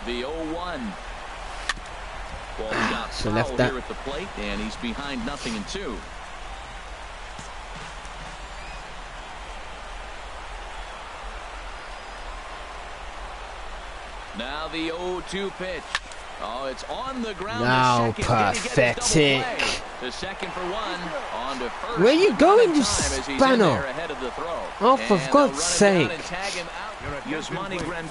The 0-1. Ball shot So foul left that. here at the plate, and he's behind 0-2. Now the 0-2 pitch. Oh, it's on the ground. Now pathetic. The second for 1 on to first. Where you going, you spanner? Oh, for God's sake. I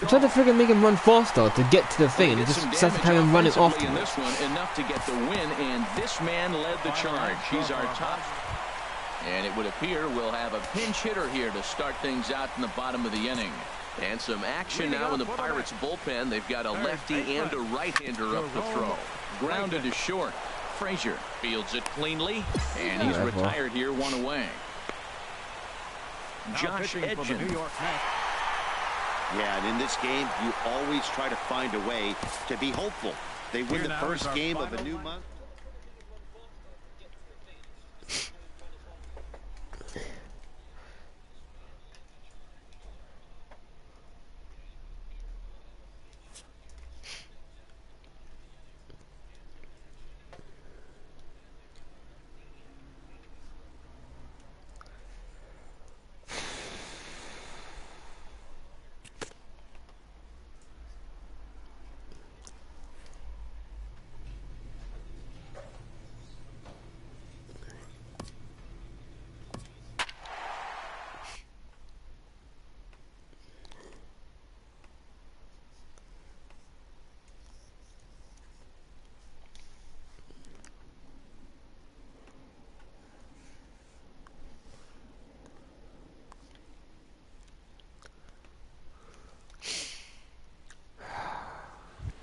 tried to freaking make him run faster to get to the thing, and it just started to have him running after in this one, enough to get the win, and this man led the charge. He's our top. And it would appear we'll have a pinch hitter here to start things out in the bottom of the inning. And some action now in the Pirates bullpen. They've got a lefty and a right-hander up the throw. Grounded to short. Frazier fields it cleanly, and he's retired here, 1 away. Josh Edgen. Yeah, and in this game, you always try to find a way to be hopeful. They win the first game of a new month.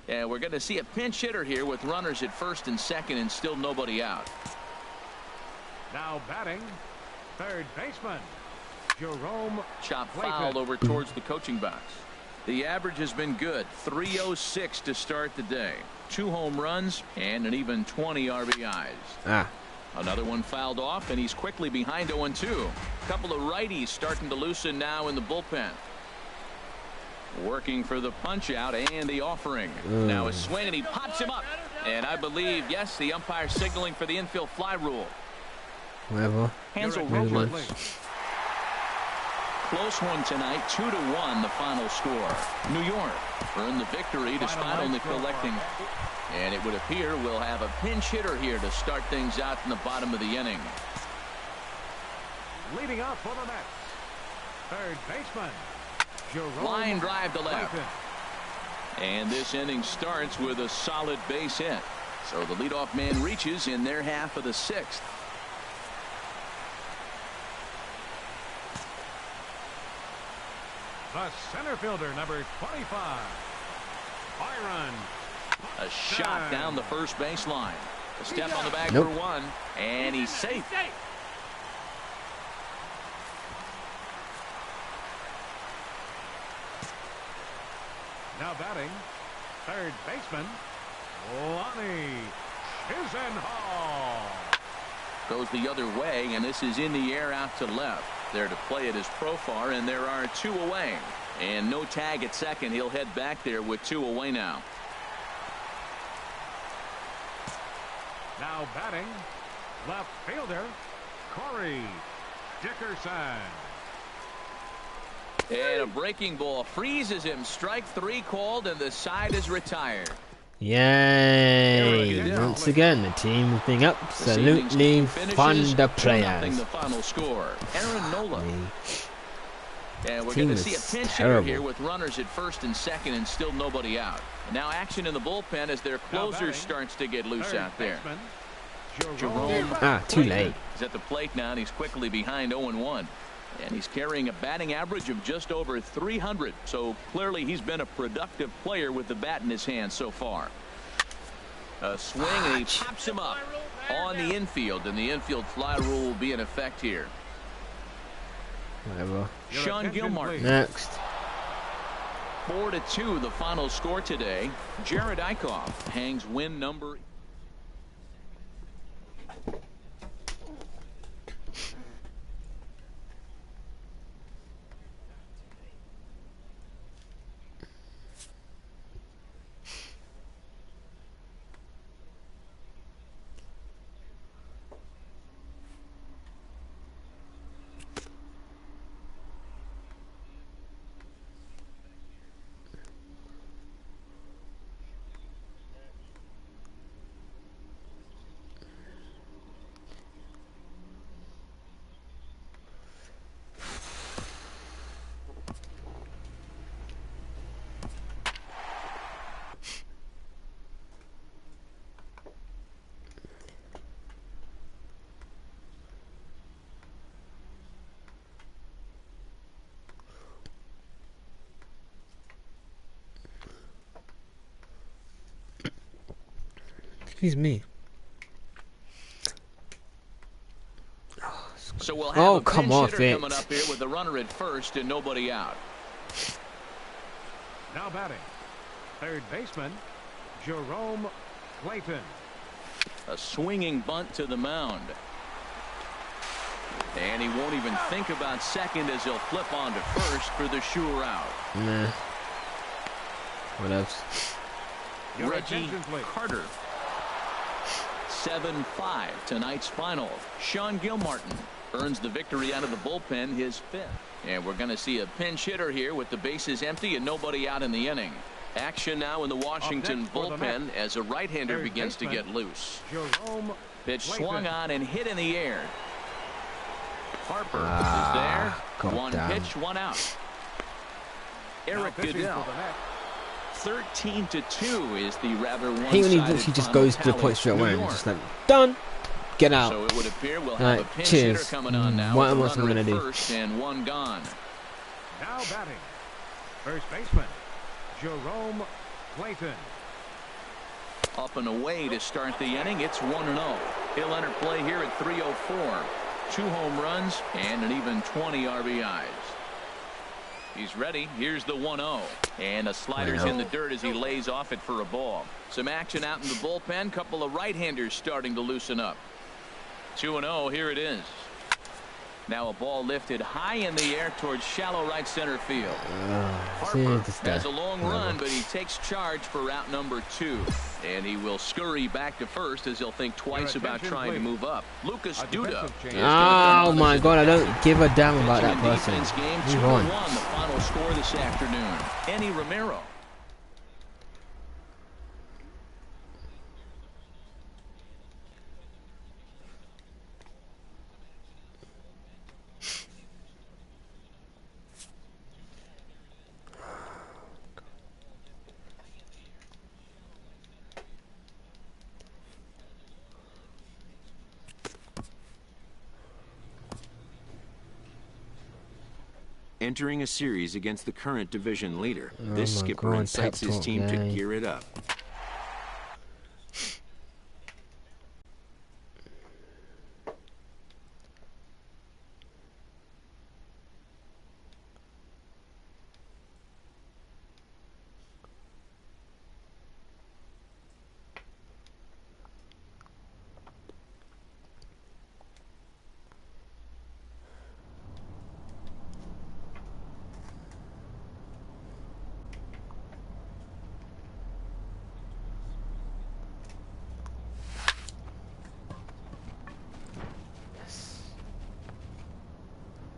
And we're going to see a pinch hitter here with runners at first and second and still nobody out. Now batting, third baseman, Jerome Chop Clayton. fouled over towards the coaching box. The average has been good. 306 to start the day. 2 home runs and an even 20 RBIs. Another one fouled off, and he's quickly behind 0-2. A couple of righties starting to loosen now in the bullpen. Working for the punch out and the offering. Now a swing, and he pops him up. And I believe, yes, the umpire signaling for the infield fly rule. Whatever. Hansel Robles. Close one tonight, 2-1 the final score. New York earned the victory despite only collecting. And it would appear we'll have a pinch hitter here to start things out in the bottom of the inning. Leading up for the Mets, third baseman, Jerome Line drive to left. Clayton. And this inning starts with a solid base hit. So the leadoff man reaches in their half of the 6th. The center fielder, number 25, Byron. A shot down the first baseline. A step on the bag Nope. for 1, and he's safe. Now Now batting, third baseman, Lonnie Chisenhall. Goes the other way, and this is in the air out to left. There to play it is Profar, and there are 2 away. And no tag at second. He'll head back there with 2 away now. Now batting, left fielder, Corey Dickerson. And a breaking ball freezes him. Strike 3 called, and the side is retired. Yay! Once again, the team is being absolutely fun to play as. The final score. Aaron Nola. And we're Team going to see a is pinch terrible. hitter here with runners at first and second and still nobody out. And now action in the bullpen as their closer starts to get loose out there. Jerome. Too late. He's at the plate now, and he's quickly behind 0-1. And he's carrying a batting average of just over 300. So clearly he's been a productive player with the bat in his hand so far. A swing, and he pops him up on the infield. And the infield fly rule will be in effect here. Whatever. Sean Gilmartin. Next. 4-2 the final score today. Jared Eichhoff hangs win number. Excuse me. So we'll have a come pinch off hitter it. coming up here with the runner at first and nobody out. Now batting, third baseman, Jerome Clayton. A swinging bunt to the mound. And he won't even think about second as he'll flip on to first for the sure out. Nah. What else? Reggie Carter. 7-5 tonight's final. Sean Gilmartin earns the victory out of the bullpen, his 5th. And we're going to see a pinch hitter here with the bases empty and nobody out in the inning. Action now in the Washington bullpen as a right-hander begins to get loose. Pitch swung on and hit in the air. Harper is there. One pitch, one out. Eric Goodell. 13-2 is the rather one-sided. I hate when he literally just goes to the point straight away and just like, done. Get out. So it would appear we'll have a pinch hitter coming on now. What else am I gonna do? First and one gone. Now batting, first baseman, Jerome Clayton. Up and away to start the inning. It's 1-0. He'll enter play here at 304. 2 home runs and an even 20 RBIs. He's ready. Here's the 1-0. And the slider's in the dirt as he lays off it for a ball. Some action out in the bullpen. Couple of right-handers starting to loosen up. 2-0. Here it is. Now a ball lifted high in the air towards shallow right center field. Harper has a long run, but he takes charge for route number 2. And he will scurry back to first as he'll think twice about trying to move up. Lucas Duda. Oh my God, I don't give a damn about that person. Move on. The final score this afternoon. Enny Romero. Entering a series against the current division leader, this skipper incites his team to gear it up.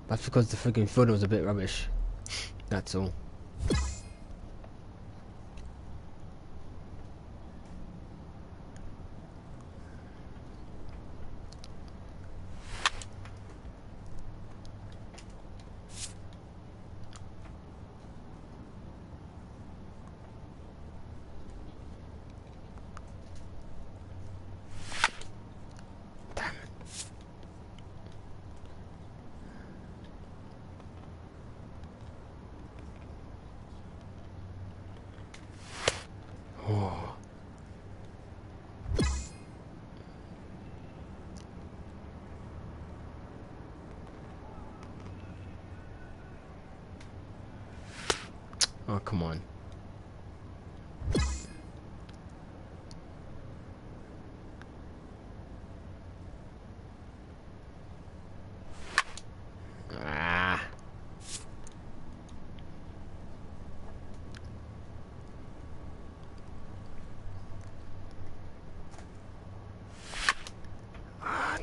That's because the freaking field was a bit rubbish. That's all. Oh, come on. Ah.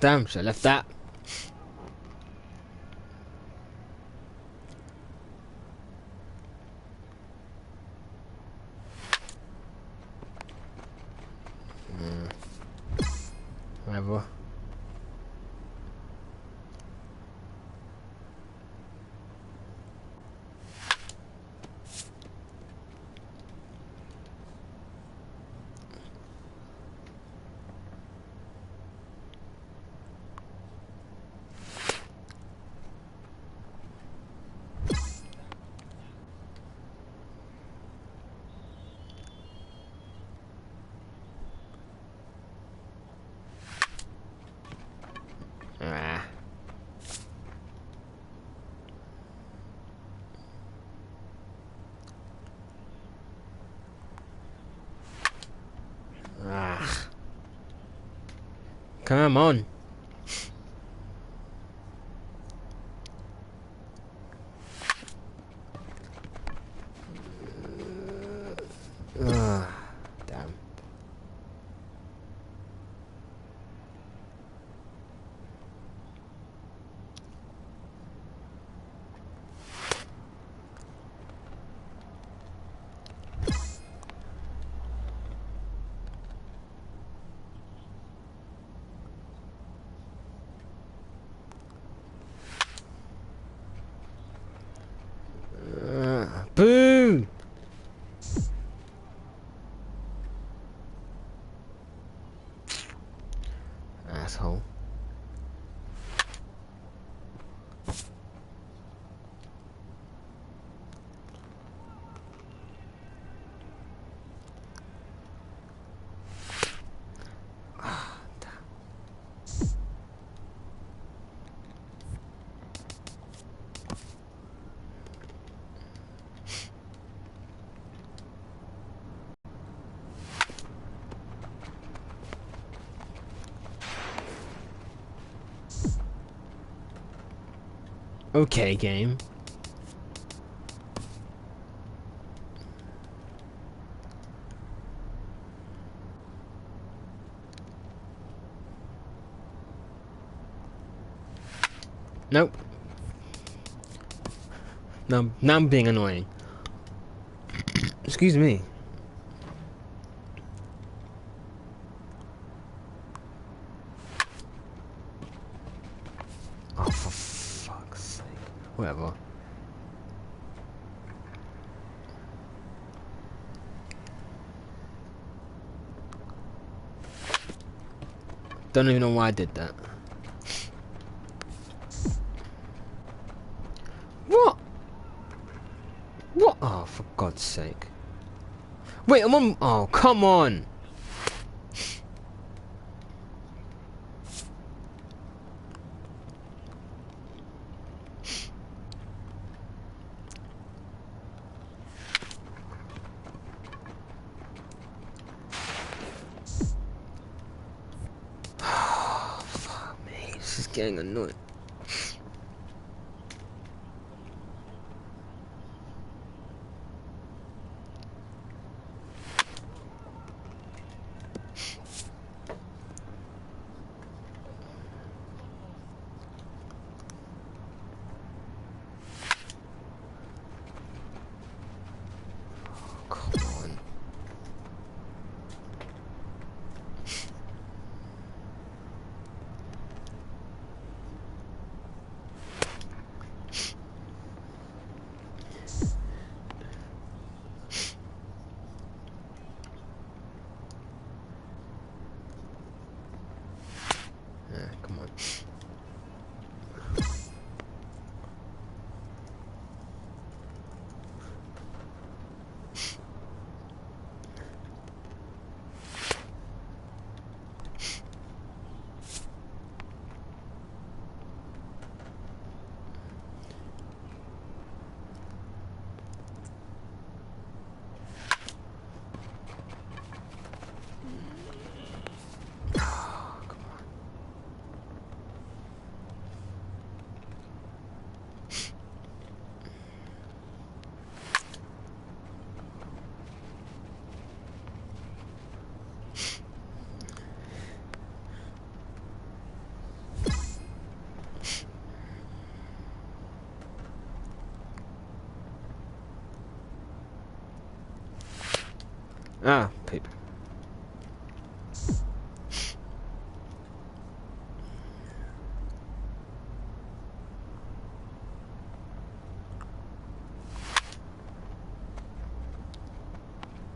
Damn, should I left that? Whatever. Ah. Ah. Come on. Ah. Damn. Boo! Asshole. Okay, game. Nope. Now I'm being annoying. Excuse me. Oh, for fuck's sake. Whatever. Don't even know why I did that. What? What? Oh, for God's sake. Wait, I'm on. Oh, come on. Oh, fuck me. This is getting annoying. Ah, paper.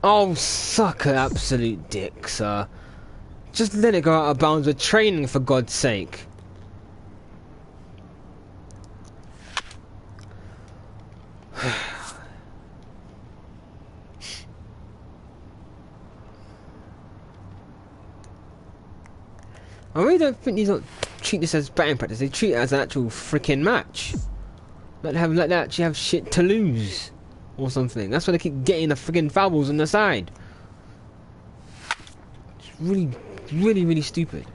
Oh, sucker, absolute dick, sir. Just let it go out of bounds. We're training, for God's sake. I really don't think these don't treat this as batting practice. They treat it as an actual freaking match. Let they actually have shit to lose or something. That's why they keep getting the freaking foul balls on the side. It's really stupid.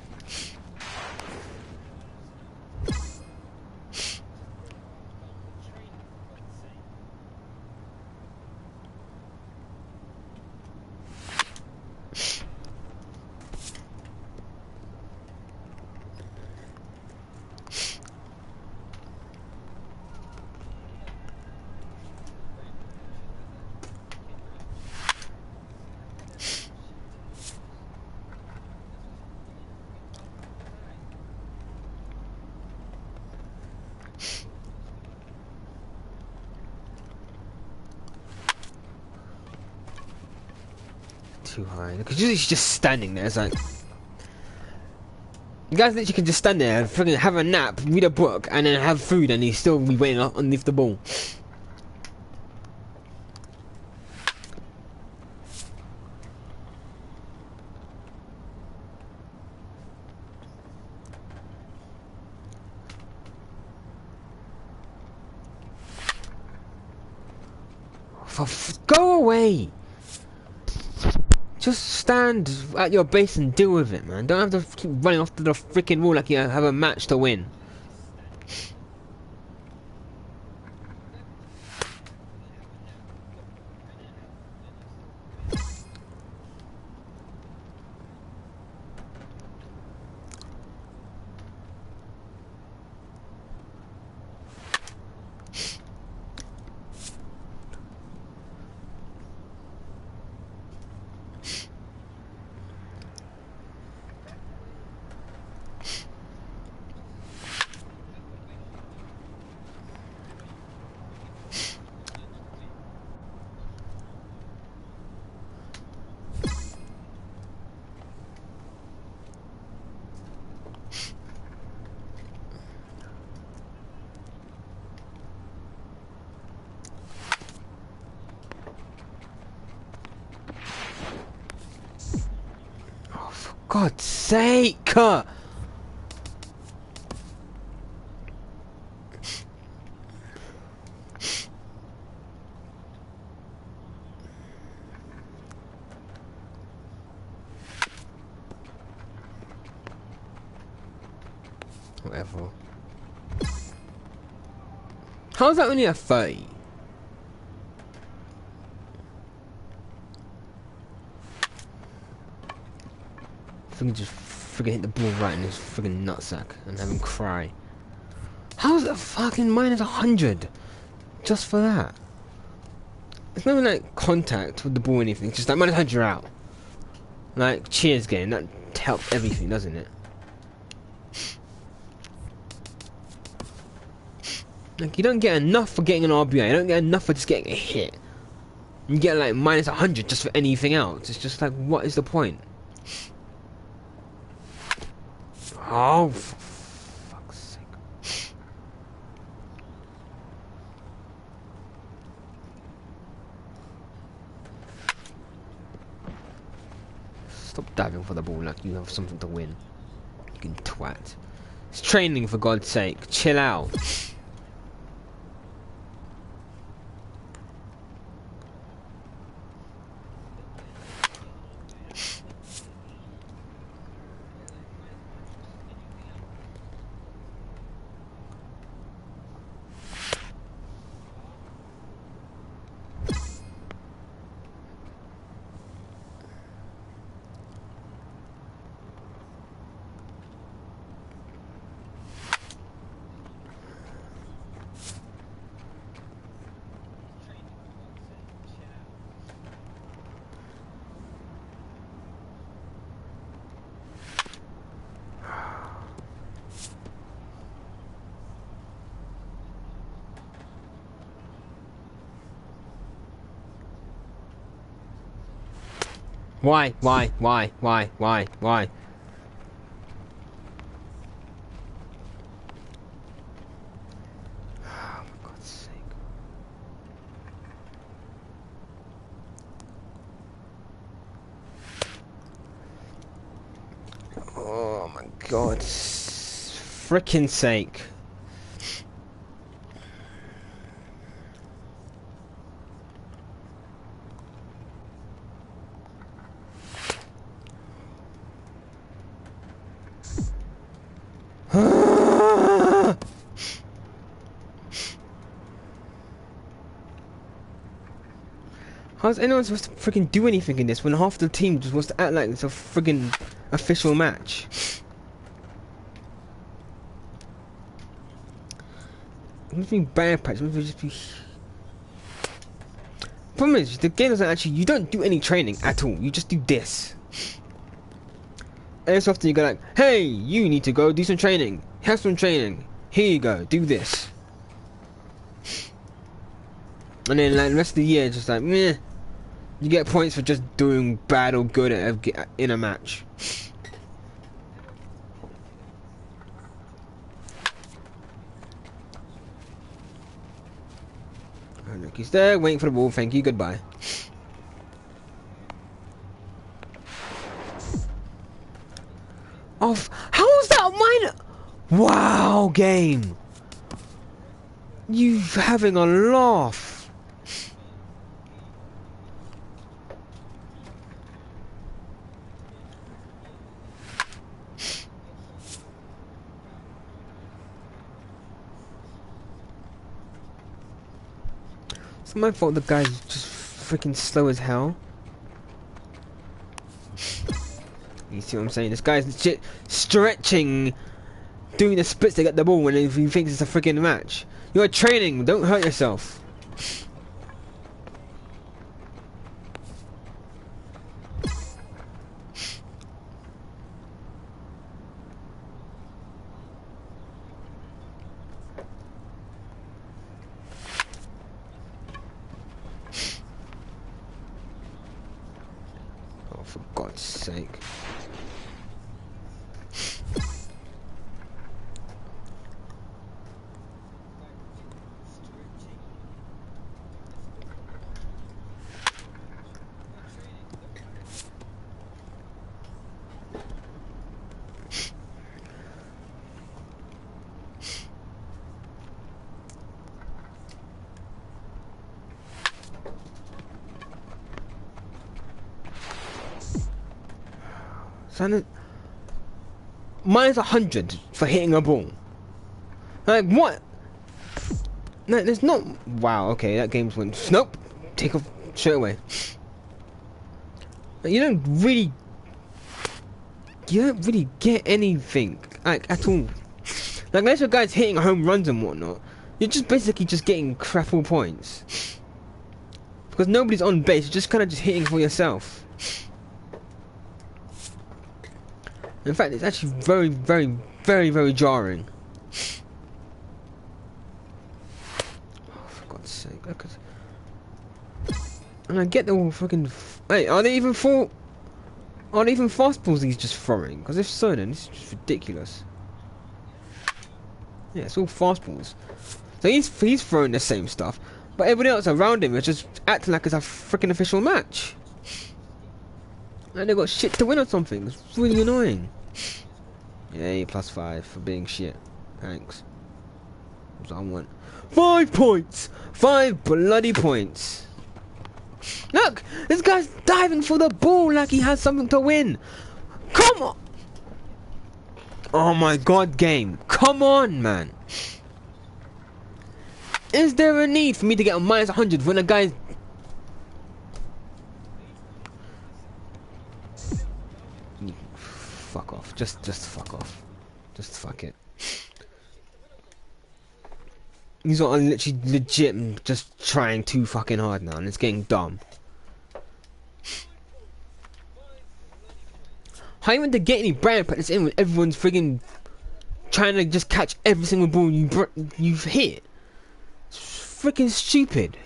Too high because he's just standing there. It's like you guys literally can just stand there and freaking have a nap, read a book, and then have food, and he's still be waiting underneath the ball. Go away. Just stand at your base and deal with it, man. Don't have to keep running off to the freaking wall like you have a match to win. God's sake! Whatever. How's that only a 30? Freaking just freaking hit the ball right in his freaking nutsack and have him cry. How's it fucking minus 100? Just for that? It's not even like contact with the ball or anything. It's just like minus 100 you're out. Like cheers game. That helps everything, doesn't it? Like you don't get enough for getting an RBI. You don't get enough for just getting a hit. You get like minus 100 just for anything else. It's just like, what is the point? Oh, for fuck's sake. Stop diving for the ball like you have something to win. You can twat. It's training, for God's sake. Chill out. Why? Oh, for God's sake. Oh my God. Frickin' sake. How's anyone supposed to freaking do anything in this when half the team just wants to act like it's a friggin' official match? Nothing bad patch, just be. Problem is, the game doesn't actually. You don't do any training at all. You just do this. And so often you go like, hey, you need to go do some training. Have some training. Here you go, do this. And then like the rest of the year, just like, meh. You get points for just doing bad or good in a match. Oh, look, he's there, waiting for the ball. Thank you, goodbye. Oh, how is that mine? Wow, game. You having a laugh. It's my fault the guy's just freaking slow as hell. You see what I'm saying? This guy's legit stretching, doing the splits to get the ball when he thinks it's a freaking match. You're training, don't hurt yourself. Oh, for God's sake. Minus 100 for hitting a ball. Like what? No, there's not. Wow. Okay, that game's win. Nope. Take off straight away. You don't really get anything like at all. Like unless your guy's hitting home runs and whatnot, you're just basically just getting crap all points because nobody's on base. You're just kind of just hitting for yourself. In fact, it's actually very, very, very, very jarring. Oh, for God's sake! Look at. And I get the all fucking. Hey, are they even fastballs he's just throwing? Because if so, then this is just ridiculous. Yeah, it's all fastballs. So he's throwing the same stuff, but everybody else around him is just acting like it's a freaking official match. And they got shit to win or something. It's really annoying. Yay, +5 for being shit. Thanks. That's what I want. 5 points! 5 bloody points! Look! This guy's diving for the ball like he has something to win! Come on! Oh my God, game. Come on, man. Is there a need for me to get a minus 100 when a guy's... Fuck off. Just fuck off. Just fuck it. These are literally legit just trying too fucking hard now and it's getting dumb. How even to get any brand practice in when everyone's friggin' trying to just catch every single ball you've hit? It's freaking stupid.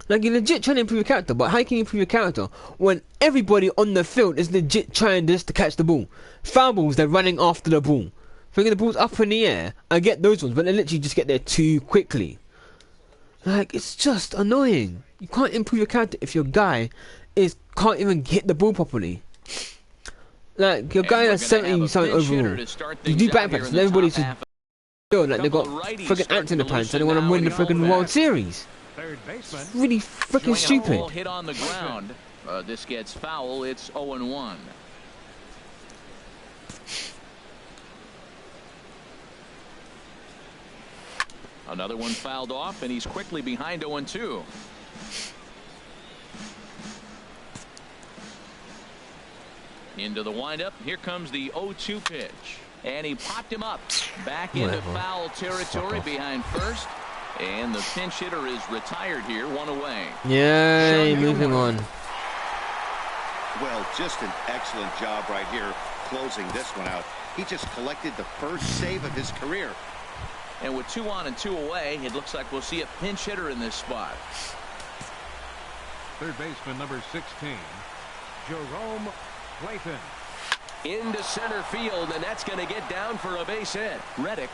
Like, you're legit trying to improve your character, but how can you improve your character when everybody on the field is legit trying just to catch the ball? Foul balls, they're running after the ball. Thinking the ball's up in the air, I get those ones, but they literally just get there too quickly. Like, it's just annoying. You can't improve your character if your guy can't even hit the ball properly. Like, your guy has 70 something overall. You do backpacks and everybody's just like they got friggin' ants in the pants and they want to win the friggin' World Series. It's really freaking stupid. Hit on the ground. This gets foul. It's 0-1. Another one fouled off, and he's quickly behind 0-2. Into the windup. Here comes the 0-2 pitch. And he popped him up. Back into foul territory behind first. And the pinch hitter is retired here, one away. Yay, moving on. Well, just an excellent job right here closing this one out. He just collected the first save of his career. And with 2 on and 2 away, it looks like we'll see a pinch hitter in this spot. Third baseman number 16, Jerome Clayton. Into center field, and that's going to get down for a base hit. Reddick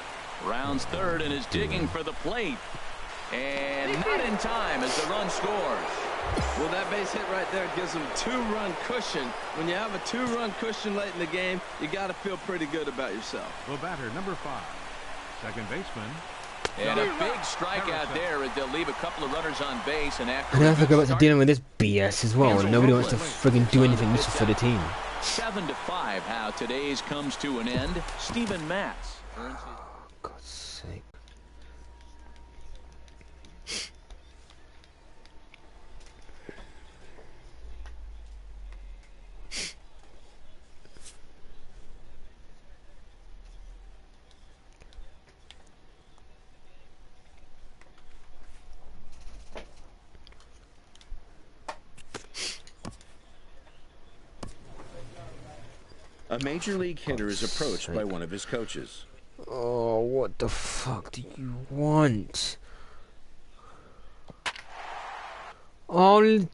rounds third and is digging for the plate. And not in time as the run scores. Well, that base hit right there gives them 2-run cushion. When you have a 2-run cushion late in the game, you got to feel pretty good about yourself. The batter, number 5, second baseman. And a big strikeout there as they'll leave a couple of runners on base. And after I have to go back to dealing with this BS as well, and nobody wants to friggin' do anything useful for the team. 7-5, how today's comes to an end. Steven Matz earns his... God's sake. A major league hitter is approached by one of his coaches. Oh, what the fuck do you want? All...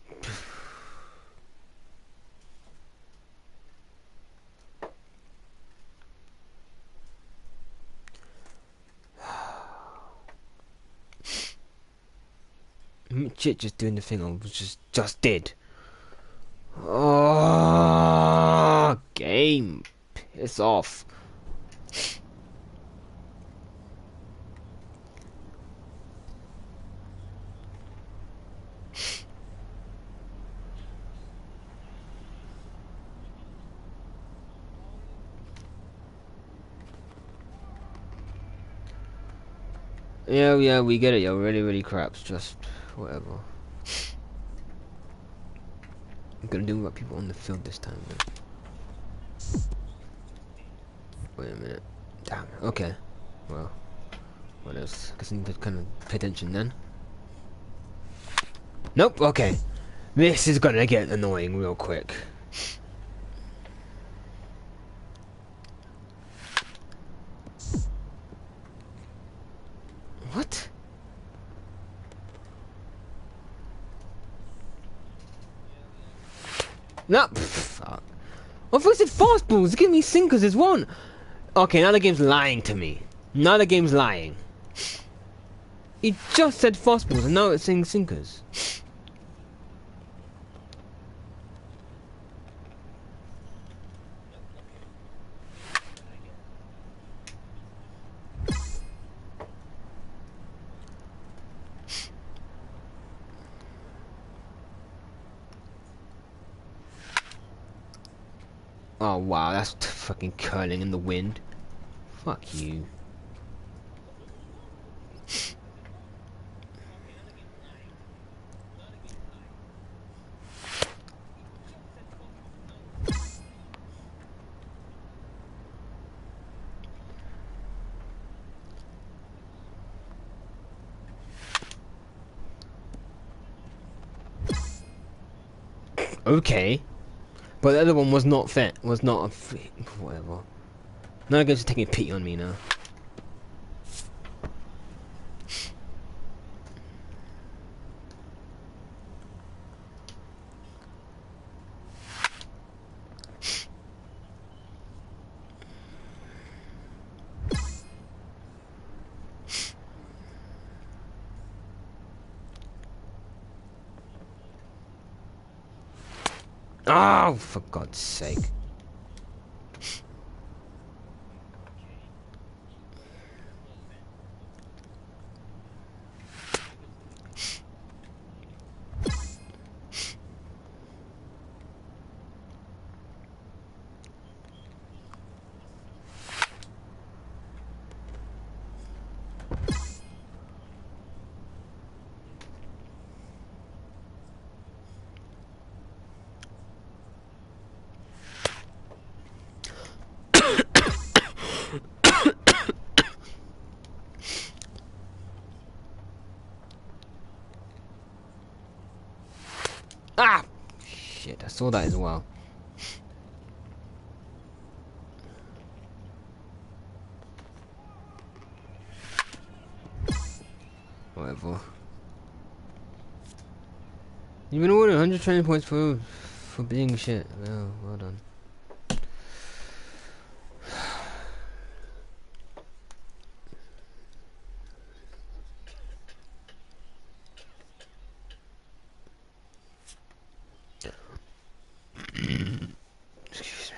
Shit, just doing the thing I was just did. Oh, game. Piss off. Yeah, we get it, yo. Really craps. Just whatever. I'm gonna do what people on the field this time, man. Wait a minute. Damn. Okay. Well, what else? I guess I need to kind of pay attention then. Nope. Okay. This is gonna get annoying real quick. What? No, fuck. I thought it said fastballs. Give me sinkers as one. Okay, now the game's lying to me. Now the game's lying. It just said fastballs and now it's saying sinkers. Oh wow, that's fucking curling in the wind. Fuck you. Okay. But the other one was not fair. Was not a whatever. Now I'm just taking a pity on me now. Oh, for God's sake. Ah! Shit, I saw that as well. Whatever. You've been awarded 100 training points for being shit. Oh, well done. Excuse me.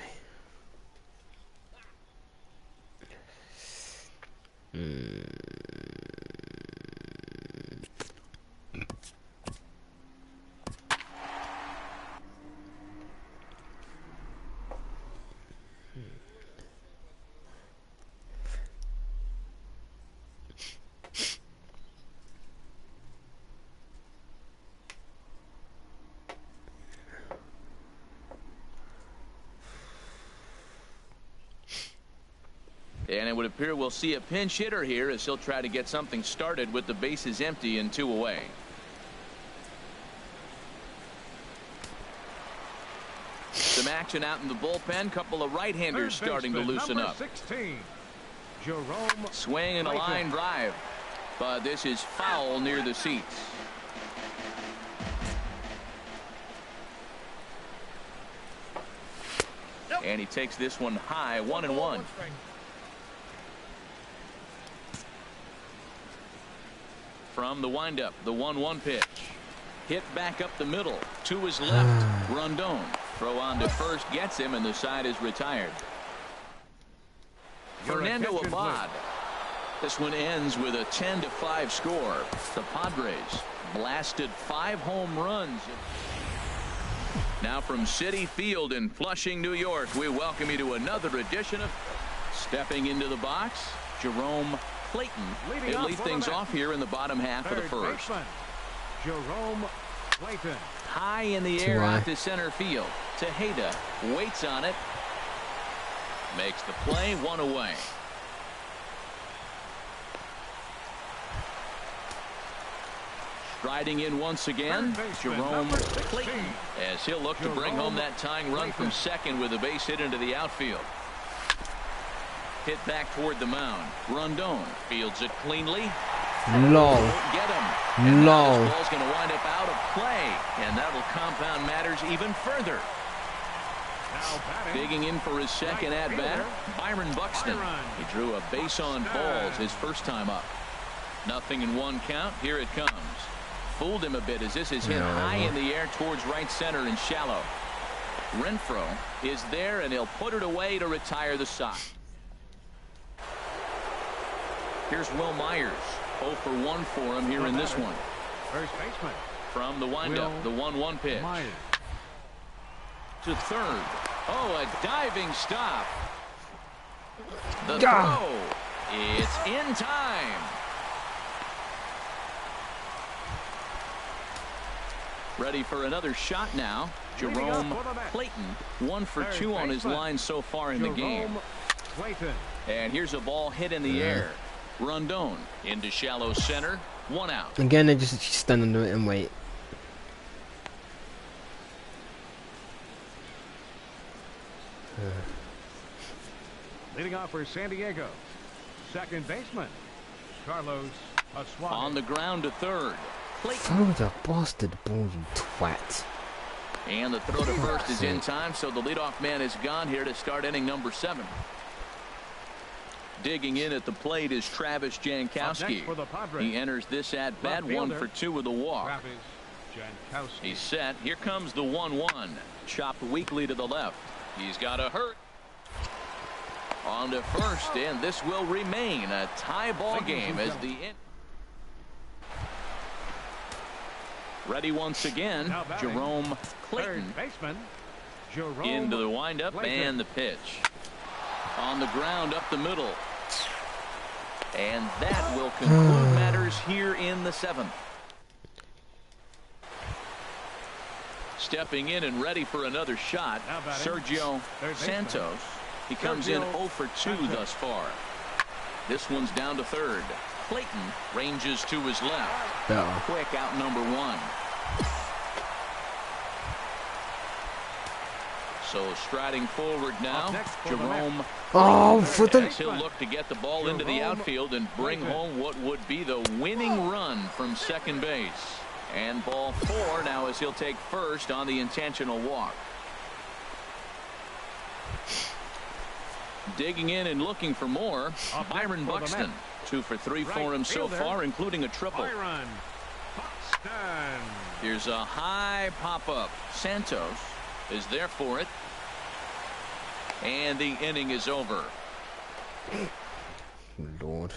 And it would appear we'll see a pinch hitter here as he'll try to get something started with the bases empty and 2 away. Some action out in the bullpen. Couple of right-handers starting to loosen up. 16, Swing and a line drive. But this is foul near the seats. And he takes this one high, 1-1. From the windup, the 1-1 pitch. Hit back up the middle. To his left. Rondon. Throw on to first gets him, and the side is retired. Fernando Abad. This one ends with a 10-5 score. The Padres blasted 5 home runs. Now from Citi Field in Flushing, New York, we welcome you to another edition of Stepping into the Box, Jerome Clayton. He'll lead things off here in the bottom half of the first. Jerome Clayton. High in the air out to center field. Tejeda waits on it. Makes the play, 1 away. Striding in once again, Jerome Clayton, as he'll look to bring home that tying run from second with a base hit into the outfield. Hit back toward the mound. Rondon fields it cleanly. Lol. Get him. Lol. This ball's going to wind up out of play, and that'll compound matters even further. Digging in for his second at-bat, Byron Buxton. He drew a base on balls his first time up. 0-1 count. Here it comes. Fooled him a bit as this is hit high in the air towards right center and shallow. Renfroe is there, and he'll put it away to retire the side. Here's Will Myers. 0 for 1 for him here in this one. First baseman. From the windup, the 1-1 pitch. Myers. To third. Oh, a diving stop. The throw. It's in time. Ready for another shot now. Jerome Clayton, 1 for 2 on his line so far in the game. And here's a ball hit in the air. Rondon into shallow center. 1 out. Again, they just stand under it and wait. Leading off for San Diego, second baseman Carlos Aswad. On the ground to third. Clayton. Throw the bastard ball, you twat. And the throw to first is in time, so the leadoff man is gone here to start inning number 7. Digging in at the plate is Travis Jankowski. He enters this at bat 1 for 2 with a walk. He's set. Here comes the 1-1. Chopped weakly to the left. He's got a hurt. On to first, and this will remain a tie ball game as the ready once again. Jerome Clayton into the windup and the pitch. On the ground up the middle. And that will conclude matters here in the 7th. Stepping in and ready for another shot, Sergio Santos. He comes in 0 for 2 thus far. This one's down to third. Clayton ranges to his left. Quick out number 1. So striding forward now, Jerome. He'll look to get the ball into the outfield and bring home what would be the winning run from second base. And ball 4 now as he'll take first on the intentional walk. Digging in and looking for more, Byron Buxton. 2 for 3 for him so far, including a triple. Here's a high pop-up. Santos is there for it. And the inning is over. Lord.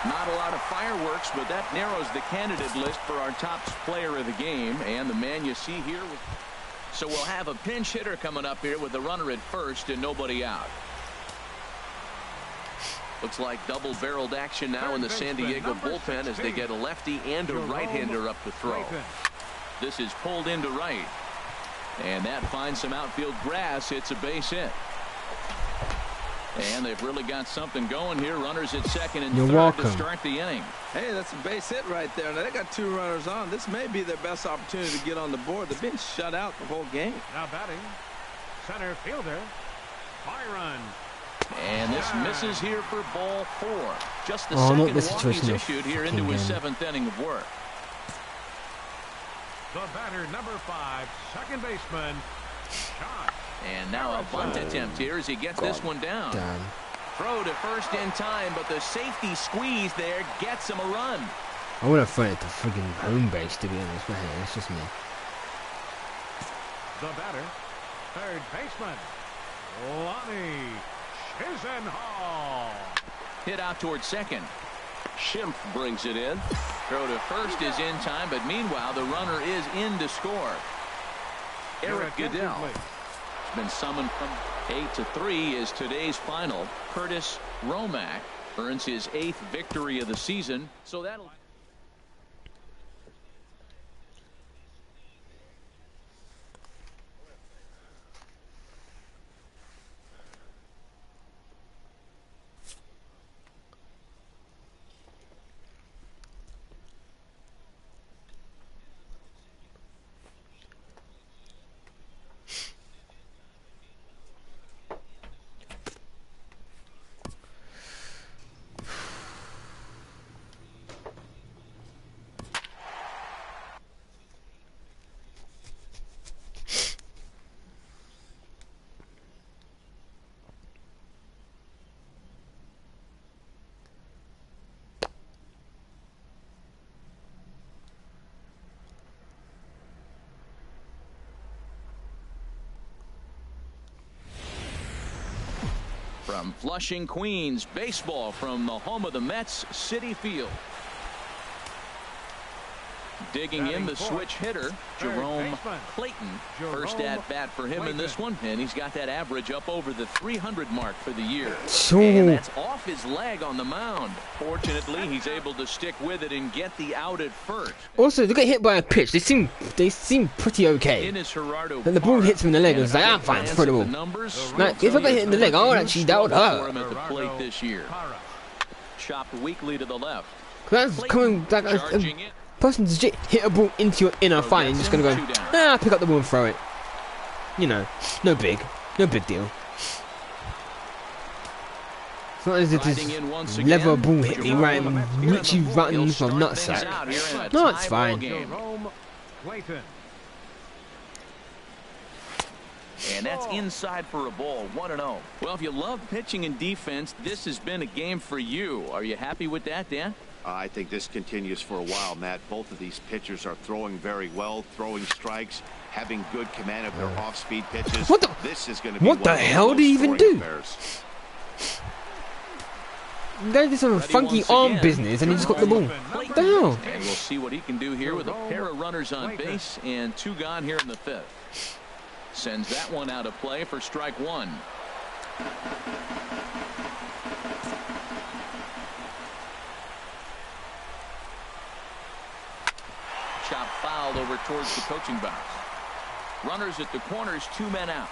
Not a lot of fireworks, but that narrows the candidate list for our top player of the game. And the man you see here. So we'll have a pinch hitter coming up here with the runner at first and nobody out. Looks like double-barreled action now in the San Diego bullpen as they get a lefty and a right-hander up to throw. This is pulled into right. And that finds some outfield grass. It's a base hit. And they've really got something going here. Runners at second and third to start the inning. Hey, that's a base hit right there. Now they got 2 runners on. This may be their best opportunity to get on the board. They've been shut out the whole game. Now batting, center fielder, Byron. And this misses here for ball 4. Just the second walk he's issued here into his 7th inning of work. The batter, number 5, second baseman, shot. And now a bunt attempt here as he gets this one down. Throw to first in time, but the safety squeeze there gets him a run. I would have thrown it to friggin' home base, to be honest, but hey, that's just me. The batter, third baseman, Lonnie Chisenhall. Hit out towards second. Schimpf brings it in. Throw to first is in time, but meanwhile the runner is in to score. Eric Goodell has been summoned from 8-3 is today's final. Curtis Romack earns his 8th victory of the season, so that'll. From Flushing, Queens, baseball from the home of the Mets, Citi Field. Digging in the switch hitter, Jerome Clayton. First at bat for him in this one, and he's got that average up over the 300 mark for the year. And that's off his leg on the mound. Fortunately, he's able to stick with it and get the out at first. Also, they get hit by a pitch. They seem pretty okay. In his Gerardo and the ball hits him in the leg. It's like, I'm fine, throw the ball. Like, if I got hit in the leg, I would actually, that would hurt. Him at the plate this year. Chopped weakly to the left. That's coming like a person to hit a ball into your inner thigh and just gonna go, pick up the ball and throw it. You know, no big deal. It's not as if this leather ball hit me right, literally right into my nutsack. No, it's fine. And that's inside for a ball, 1-0. Well, if you love pitching and defense, this has been a game for you. Are you happy with that, Dan? I think this continues for a while, Matt. Both of these pitchers are throwing very well, throwing strikes, having good command of their off-speed pitches. What the? This is going to be What the hell did he even do? They did some funky arm business and he just got the ball. What the hell? And we'll see what he can do here with a pair of runners on base and 2 gone here in the 5th. Sends that one out of play for strike 1. Chop fouled over towards the coaching box. Runners at the corners, 2 men out.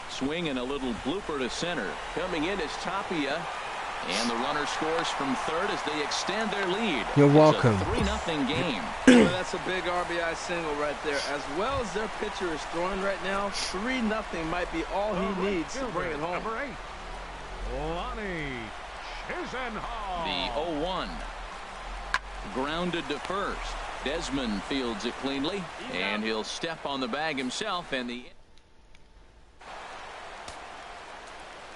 Swing and a little blooper to center. Coming in is Tapia. And the runner scores from third as they extend their lead. You're welcome. It's a 3-0 game. Well, that's a big RBI single right there. As well as their pitcher is throwing right now, 3-0 might be all he needs to bring it home. Number 8, Lonnie Chisenhall. The 0-1. Grounded to first. Desmond fields it cleanly. And he'll step on the bag himself. And the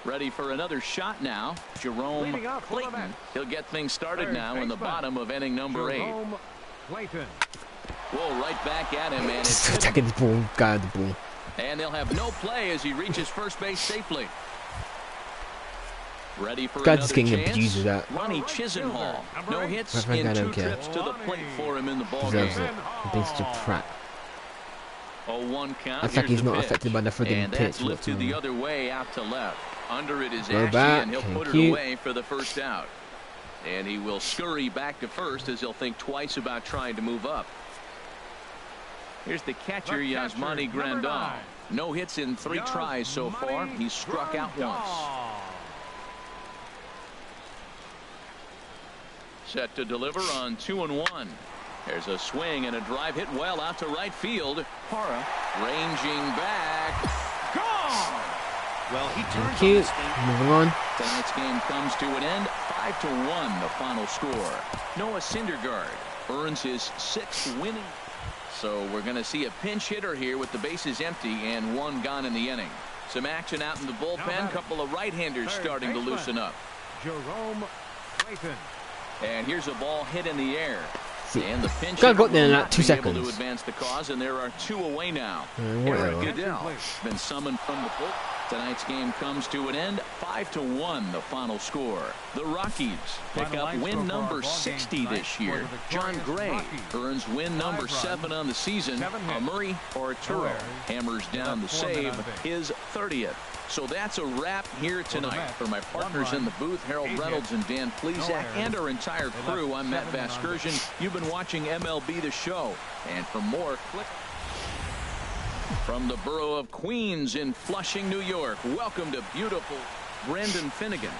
ready for another shot now. Jerome Clayton. He'll get things started now in the bottom of inning number 8. Clayton. Whoa, right back at him. And it's attacking the ball, guard the ball. And they'll have no play as he reaches first base safely. Ready for God's just getting another abused chance. with that. Lonnie Chisenhall. No hits I in 2 don't care. trips to the plate for him in the ball Deserves game. it. He thinks such a prat. 0-1 count. That's like Here's he's the not pitch. affected by the friggin' And that's pitch lifted the whatsoever. other way out to left. Under it is Go Ashley, back. and he'll Thank put it you. away for the first out. And he will scurry back to first as he'll think twice about trying to move up. Here's the catcher, Yasmani Grandal. No hits in 3 tries so far. He's struck out once. Set to deliver on 2-1. There's a swing and a drive hit well out to right field. Hara ranging back. Gone! Well, he turns Thank you. on this thing. Moving on. Tonight's game comes to an end. 5-1 the final score. Noah Syndergaard earns his 6th winning. So we're going to see a pinch hitter here with the bases empty and 1 gone in the inning. Some action out in the bullpen. Couple of right-handers starting to loosen up. Jerome Clayton. And here's a ball hit in the air. And the pinch Guy got there in will like not 2 be able seconds. to advance the cause, and there are 2 away now. Whatever. Eric Goodell been summoned from the book. Tonight's game comes to an end. 5-1 the final score. The Rockies pick up win number 60 this year. John Gray earns win number 7 on the season. Murray Arturo hammers down the save, his 30th. So that's a wrap here tonight. For my partners in the booth, Harold Reynolds and Dan Plesac, and our entire crew, I'm Matt Vasgersian. You've been watching MLB The Show. And for more, click. From the borough of Queens in Flushing, New York, welcome to beautiful Brendan Finnegan.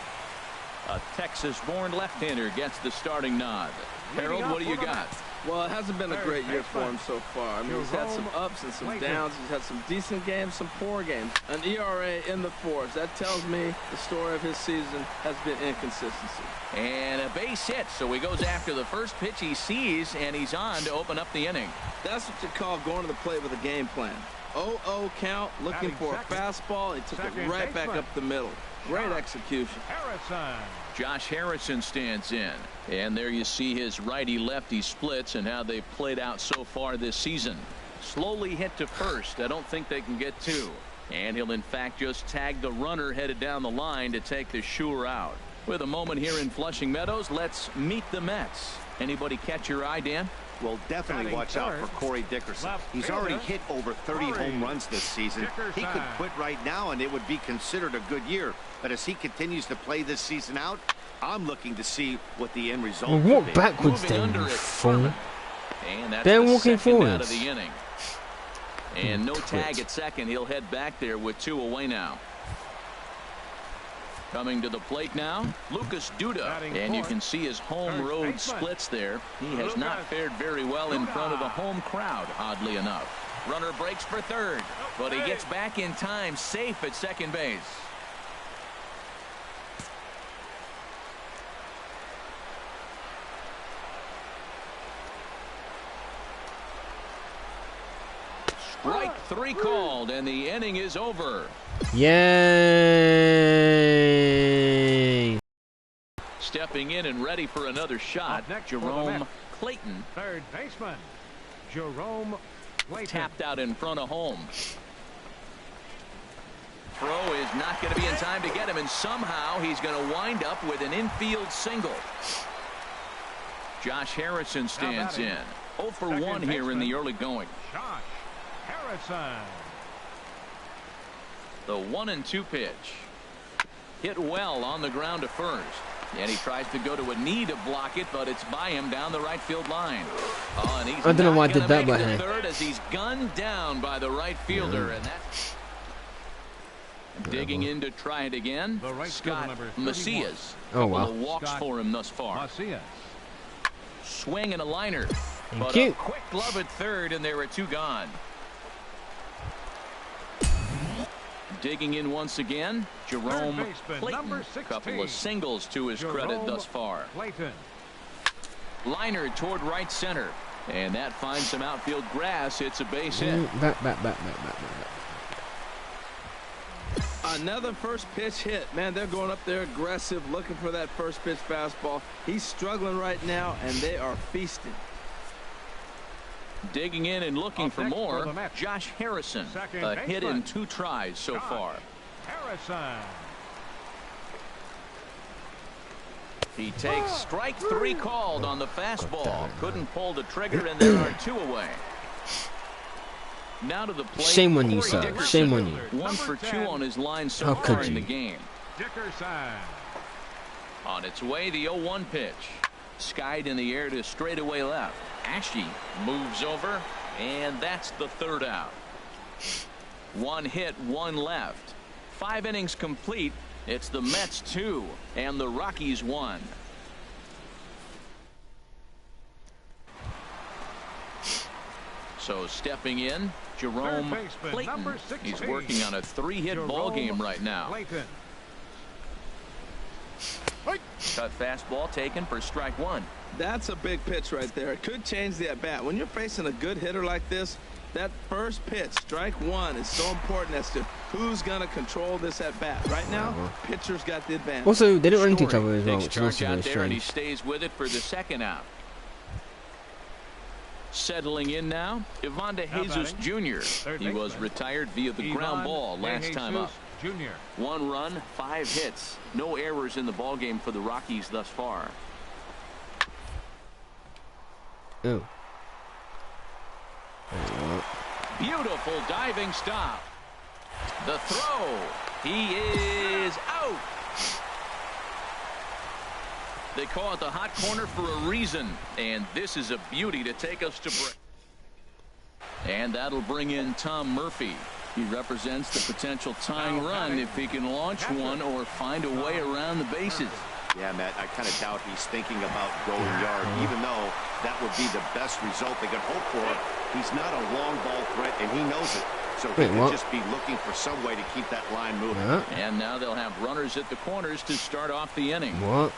A Texas-born left-hander gets the starting nod. Harold, what do you got? Well, it hasn't been a great year for him so far. I mean, he's had some ups and some downs. He's had some decent games, some poor games. An ERA in the 4s. That tells me the story of his season has been inconsistency. And a base hit, so he goes after the first pitch he sees, and he's on to open up the inning. That's what you call going to the plate with a game plan. 0-0 count, looking for a fastball. He took it right back up the middle. Great execution. Harrison. Josh Harrison stands in. And there you see his righty-lefty splits and how they've played out so far this season. Slowly hit to first. I don't think they can get 2. And he'll in fact just tag the runner headed down the line to take the sure out. With a moment here in Flushing Meadows, let's meet the Mets. Anybody catch your eye, Dan? Well, definitely watch out for Corey Dickerson. He's already hit over 30 home runs this season. He could quit right now and it would be considered a good year. But as he continues to play this season out, I'm looking to see what the end result Well, will walk be. backwards Moving then, under you it, fool. And that's They're the walking second out of forwards. the inning. And no Quit. tag at second. He'll head back there with 2 away now. Coming to the plate now, Lucas Duda. And you can see his home road splits there. He has not fared very well in front of the home crowd, oddly enough. Runner breaks for third, but he gets back in time, safe at second base. Strike 3 called, and the inning is over. Yay! Stepping in and ready for another shot, Jerome Clayton. Third baseman, Jerome Clayton. Tapped out in front of home. Throw is not going to be in time to get him, and somehow he's going to wind up with an infield single. Josh Harrison stands in. 0 for 1 here in the early going. Josh Harrison. The 1-2 pitch. Hit well on the ground to first. And he tries to go to a knee to block it, but it's by him down the right field line. Oh, and he's I don't know why I did that, but but hey. Third as he's gunned down by the right fielder, and that's digging in to try it again. Scott Macias. Oh wow. Couple of walks for him thus far. Macias. Swing and a liner. Thank But you. a quick glove at third, and there are 2 gone. Digging in once again, Jerome Clayton. Couple of singles to his credit thus far. Clayton. Liner toward right center, and that finds some outfield grass. It's a base hit. Back. Another first pitch hit. Man, they're going up there aggressive, looking for that first pitch fastball. He's struggling right now, and they are feasting. Digging in and looking for more, Josh Harrison. A hit in 2 tries so far. Harrison. He takes strike 3 called on the fastball. Couldn't pull the trigger, and there are 2 away. Now to the plate. Shame on you, sir. Shame on you. 1 for 2 on his line so How far could in you? the game. Dickerson. On its way, the 0-1 pitch. Skied in the air to straightaway left. Ashe moves over, and that's the 3rd out. 1 hit, 1 left. 5 innings complete. It's the Mets 2 and the Rockies 1. So stepping in, Jerome Clayton. He's working on a 3-hit ball game right now. Clayton. Cut fastball taken for strike 1. That's a big pitch right there. It could change the at-bat. When you're facing a good hitter like this, that first pitch, strike 1, is so important as to who's going to control this at-bat. Right now, pitcher's got the advantage. Also, they didn't run into each other as well, Takes which is also charge very out there, and he strange. stays with it for the 2nd out. Settling in now, Ivan De Jesus Jr. He was retired via the ground ball last time up. Jr. 1 run, 5 hits. No errors in the ballgame for the Rockies thus far. Oh. Beautiful diving stop. The throw. He is out. They call it the hot corner for a reason, and this is a beauty to take us to break. And that'll bring in Tom Murphy. He represents the potential tying run if he can launch one or find a way around the bases. Yeah, Matt, I kind of doubt he's thinking about going yard, even though that would be the best result they could hope for. He's not a long ball threat, and he knows it. So he could just be looking for some way to keep that line moving. And now they'll have runners at the corners to start off the inning. What?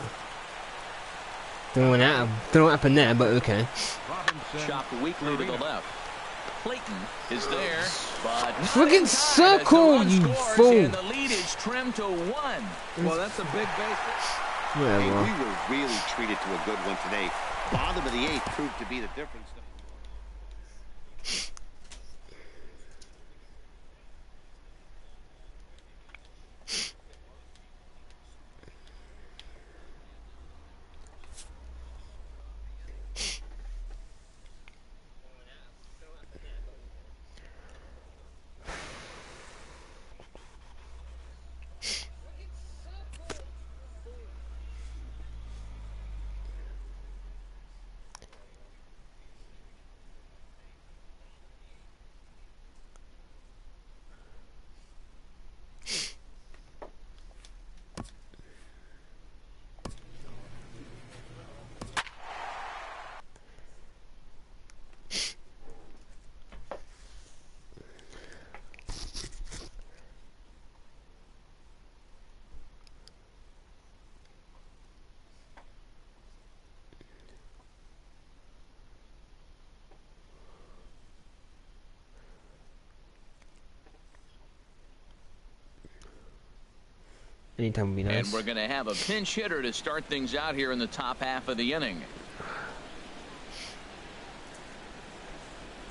Don't know what happened there, but okay. Chopped weakly to the left. Clayton is there, but friggin' circle, you fool! And the lead is trimmed to 1. Well, that's a big base. Hey, we were really treated to a good one today. Bottom of the 8th proved to be the difference. Anytime would be nice. And we're going to have a pinch hitter to start things out here in the top half of the inning.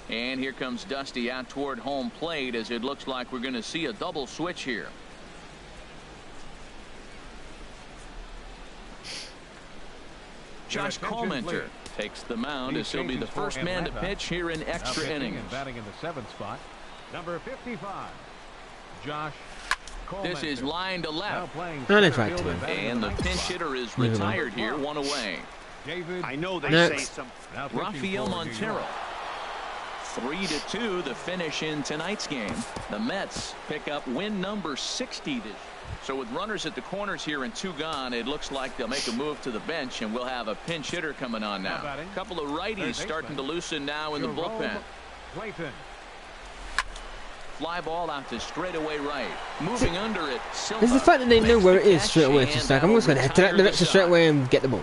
And here comes Dusty out toward home plate as it looks like we're going to see a double switch here. Josh Colmenter takes the mound as he'll be the first man to pitch here in extra innings. Batting in the 7th spot, number 55, Josh Colmenter. This is line to left. And the pinch hitter is retired here, one away. I know they say something. Rafael Montero. 3-2 the finish in tonight's game. The Mets pick up win number 60 this year. So with runners at the corners here and 2 gone, it looks like they'll make a move to the bench, and we'll have a pinch hitter coming on now. A couple of righties starting to loosen now in the bullpen. Fly ball out to straightaway right. Moving under it, Silva. It's the fact that they know where it is straight away. It's just like, I'm just going to head to that direction straight away and get the ball.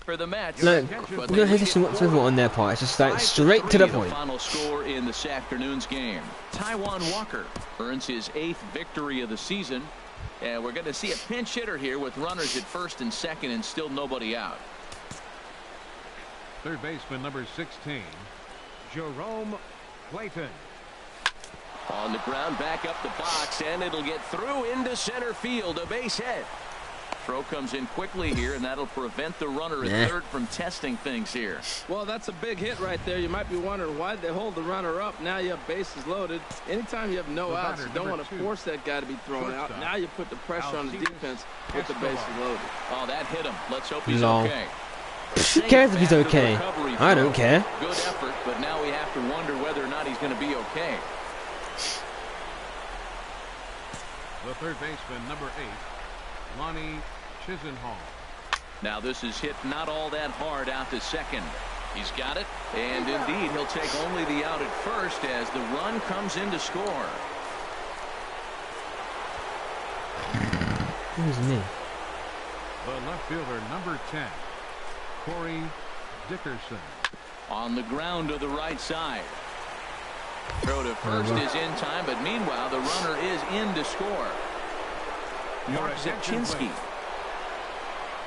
For the Mets, no hesitation whatsoever on their part. It's just like straight to the point. Final score in this afternoon's game. Taijuan Walker earns his 8th victory of the season, and we're going to see a pinch hitter here with runners at first and second and still nobody out. Third baseman number 16, Jerome Clayton. On the ground, back up the box, and it'll get through into center field, a base hit. Throw comes in quickly here, and that'll prevent the runner at third from testing things here. Well, that's a big hit right there. You might be wondering why they hold the runner up. Now you have bases loaded. Anytime you have no outs, you don't want to force that guy to be thrown out. Now you put the pressure on the defense with the bases loaded. Oh, that hit him. Let's hope he's okay. Who cares if he's okay? I don't care. Good effort, but now we have to wonder whether or not he's going to be okay. The third baseman, number 8, Lonnie Chisenhall. Now this is hit not all that hard out to second. He's got it, and indeed he'll take only the out at first as the run comes in to score. Who's me? The left fielder, number 10, Corey Dickerson. On the ground to the right side. Throw to first is in time, but meanwhile the runner is in to score. Mark Zaczynski.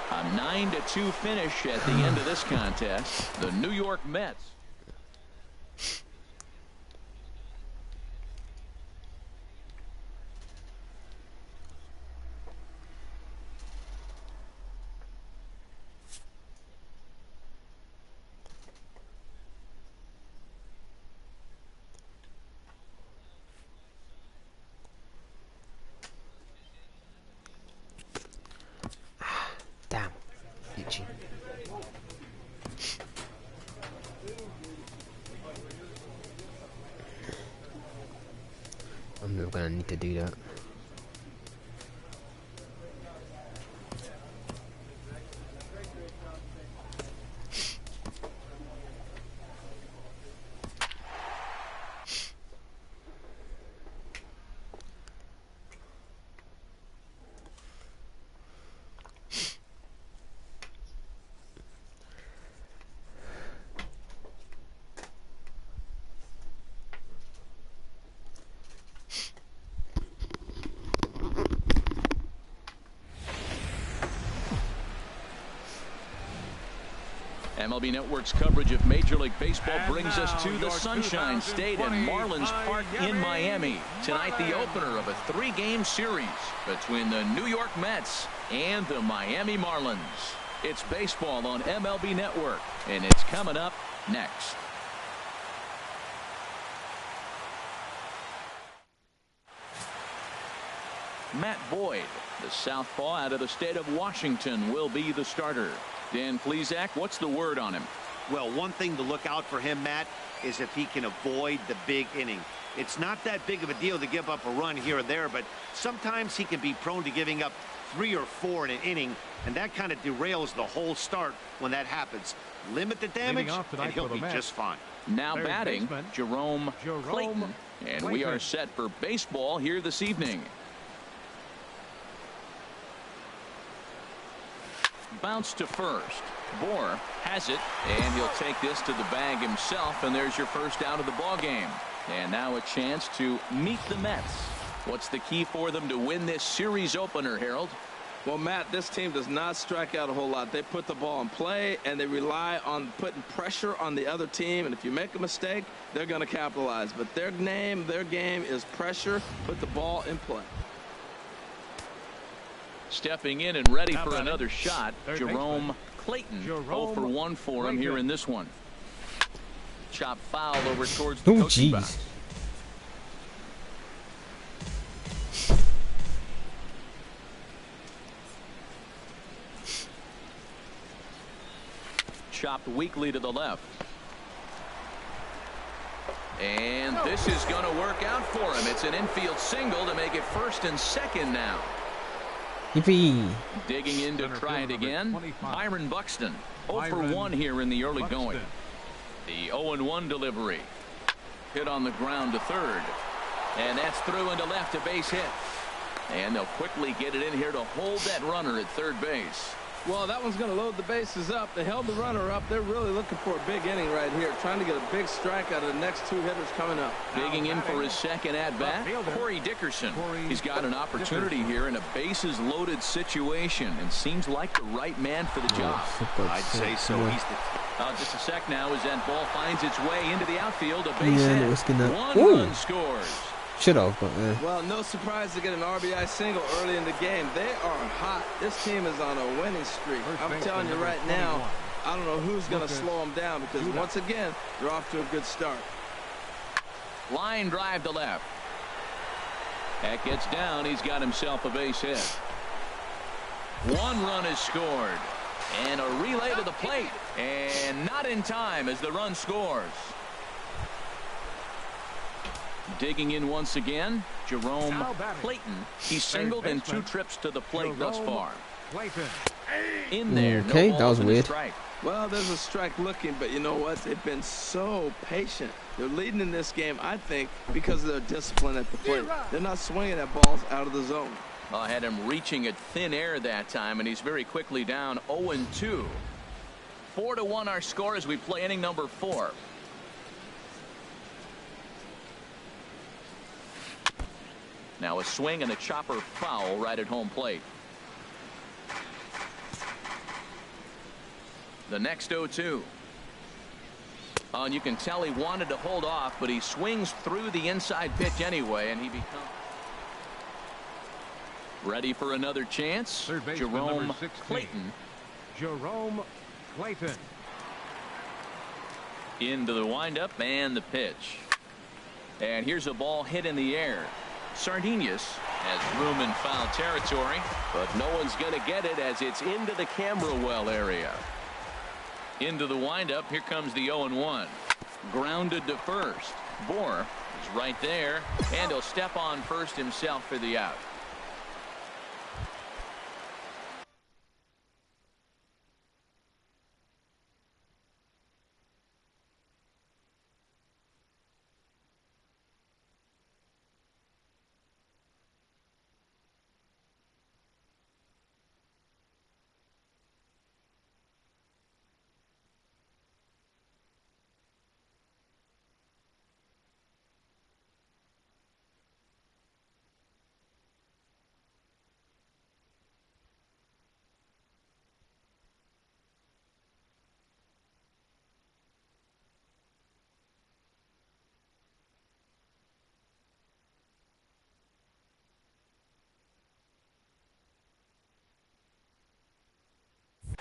A 9-2 finish at the end of this contest. The New York Mets. Damn. Itchy. I'm not gonna need to do that. MLB Network's coverage of Major League Baseball brings us to the Sunshine State and Marlins Park in Miami. Tonight, the opener of a 3-game series between the New York Mets and the Miami Marlins. It's baseball on MLB Network, and it's coming up next. Matt Boyd, the southpaw out of the state of Washington, will be the starter. Dan Plesac, what's the word on him? Well, one thing to look out for him, Matt, is if he can avoid the big inning. It's not that big of a deal to give up a run here or there, but sometimes he can be prone to giving up 3 or 4 in an inning, and that kind of derails the whole start when that happens. Limit the damage, and he'll be just fine. Now batting, Jerome Clayton, and we are set for baseball here this evening. Bounce to first. Bohr has it, and he'll take this to the bag himself, and there's your first out of the ball game. And now a chance to meet the Mets. What's the key for them to win this series opener, Harold? Well, Matt, this team does not strike out a whole lot. They put the ball in play, and they rely on putting pressure on the other team. And if you make a mistake, they're going to capitalize. But their game is pressure, put the ball in play. Stepping in and ready for another shot, Jerome Clayton. 0 for 1 for him here in this one. Chop foul over towards the coaching box. Chopped weakly to the left. And this is going to work out for him. It's an infield single to make it 1st and 2nd now. Yippee. Digging in to try it again. Byron Buxton. 0 for 1 here in the early going. The 0-1 delivery. Hit on the ground to third. And that's through into left, a base hit. And they'll quickly get it in here to hold that runner at third base. Well, that one's going to load the bases up. They held the runner up. They're really looking for a big inning right here, trying to get a big strike out of the next 2 hitters coming up. Digging in for his second at-bat, Corey Dickerson. He's got an opportunity here in a bases-loaded situation and seems like the right man for the job. I'd say so. He's just a sec now as that ball finds its way into the outfield. A base hit. 1 run scores. Should have, but well, no surprise to get an RBI single early in the game. They are hot. This team is on a winning streak. I'm telling you right now, I don't know who's going to slow them down because once again, they're off to a good start. Line drive to left. That gets down. He's got himself a base hit. 1 run is scored. And a relay to the plate. And not in time as the run scores. Digging in once again, Jerome Clayton. He's singled in 2 trips to the plate thus far. In there. Okay, that was weird. Well, there's a strike looking, but you know what? They've been so patient. They're leading in this game, I think, because of their discipline at the plate. They're not swinging at balls out of the zone. I had him reaching at thin air that time, and he's very quickly down 0-2. 4-1 our score as we play inning number 4. Now a swing and a chopper foul right at home plate. The next 0-2. And you can tell he wanted to hold off, but he swings through the inside pitch anyway, and he becomes ready for another chance. Jerome Clayton. Jerome Clayton. Into the windup and the pitch. And here's a ball hit in the air. Sardinius has room in foul territory, but no one's going to get it as it's into the camera well area. Into the windup. Here comes the 0-1. Grounded to first. Bohr is right there, and he'll step on first himself for the out.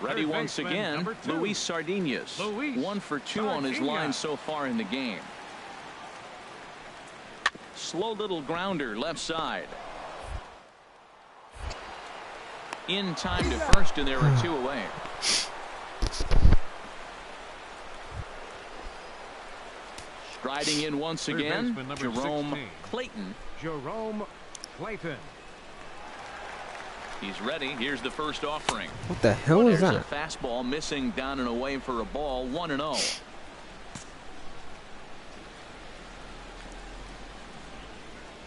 Ready once again, Luis Sardinius. 1 for 2 on his line so far in the game. Slow little grounder left side. In time to first, and there are 2 away. Striding in once again, Jerome Clayton. Jerome Clayton. He's ready. Here's the first offering. What the hell is that? There's a fastball missing down and away for a ball. 1-0.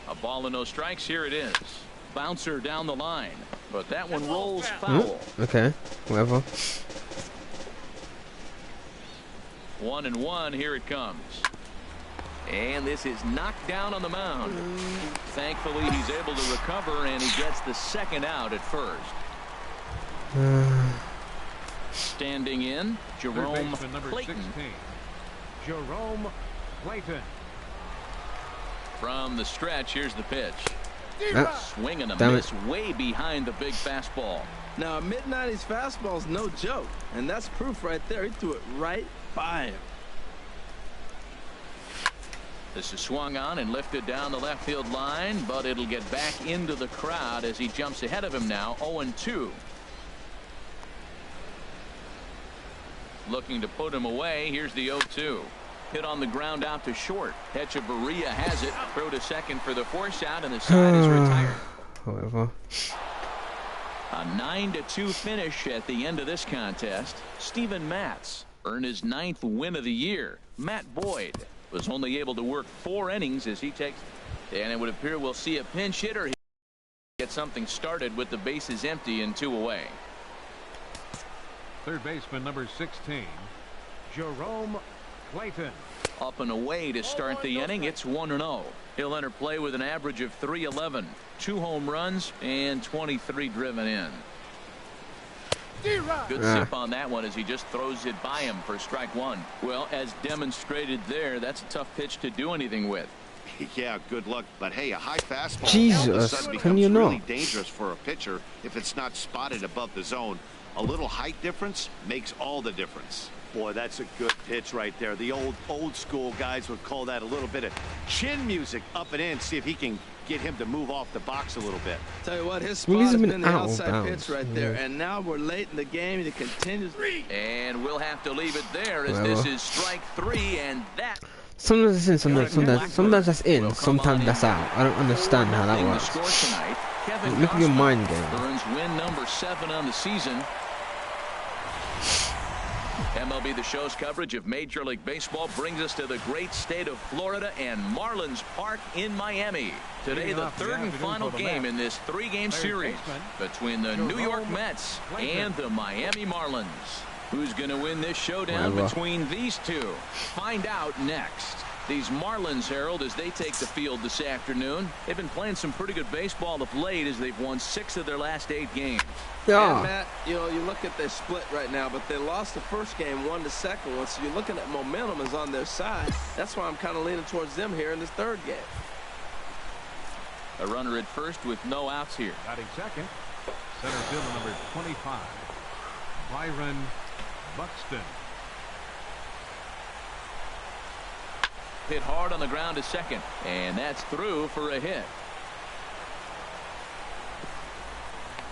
A ball and no strikes. Here it is. Bouncer down the line, but that one rolls foul. Okay, whatever. 1-1. Here it comes. And this is knocked down on the mound. Thankfully, he's able to recover, and he gets the second out at first. Standing in, Jerome Clayton. 16, Jerome Clayton. From the stretch, here's the pitch. Swing and a Damn miss way behind the big fastball. Now, a mid-90s fastball is no joke, and that's proof right there. He threw it right by him. This is swung on and lifted down the left field line, but it'll get back into the crowd as he jumps ahead of him now, 0-2. Looking to put him away. Here's the 0-2. Hit on the ground out to short. Echeverria has it. Throw to second for the force out, and the side is retired. Whatever. A 9-2 finish at the end of this contest. Steven Matz earned his 9th win of the year. Matt Boyd was only able to work 4 innings as he takes, and it would appear we'll see a pinch hitter get something started with the bases empty and 2 away. Third baseman number 16, Jerome Clayton. Up and away to start the inning. It's 1-0. He'll enter play with an average of .311, 2 home runs and 23 driven in. Good sip on that one as he just throws it by him for strike 1. Well, as demonstrated there, that's a tough pitch to do anything with. Yeah, good luck. But hey, a high fastball Jesus, all of a sudden can becomes you not? really dangerous for a pitcher if it's not spotted above the zone. A little height difference makes all the difference. Boy, that's a good pitch right there. The old school guys would call that a little bit of chin music up and in. See if he can get him to move off the box a little bit. Tell you what, his spot has been the outside pitch right there, and now we're late in the game, and he continues. And we'll have to leave it there as this is strike 3, and that. Sometimes it's in, sometimes that's in, sometimes that's out. I don't understand how that works. Look at your mind game. Burns win number 7 on the season. MLB The Show's coverage of Major League Baseball brings us to the great state of Florida and Marlins Park in Miami. Today, the third and final game in this 3-game series between the New York Mets and the Miami Marlins. Who's going to win this showdown between these two? Find out next. These Marlins, Harold, as they take the field this afternoon, they've been playing some pretty good baseball of late as they've won 6 of their last 8 games. Yeah. And Matt, you know, you look at their split right now, but they lost the first game, won the second one, so you're looking at momentum is on their side. That's why I'm kind of leaning towards them here in this 3rd game. A runner at first with no outs here. Batting second, center fielder number 25, Byron Buxton. Hit hard on the ground to second, and that's through for a hit.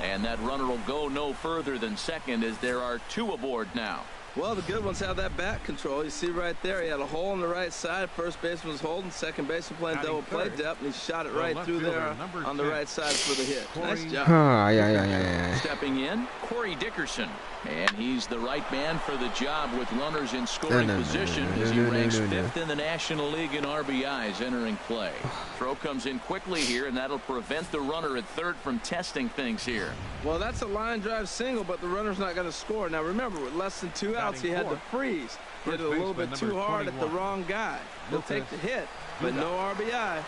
And that runner will go no further than second as there are 2 aboard now. Well, the good ones have that bat control. You see right there, he had a hole on the right side. First baseman was holding, second baseman playing double play depth, and he shot it right through there on the right side for the hit. Nice job. Yeah. Stepping in, Corey Dickerson. And he's the right man for the job with runners in scoring position as he ranks 5th in the National League in RBIs entering play. Throw comes in quickly here, and that'll prevent the runner at third from testing things here. Well, that's a line drive single, but the runner's not going to score. Now, remember, with less than 2 outs, he had to freeze. Hit it a little bit too hard at the wrong guy. He'll take the hit, but no RBI.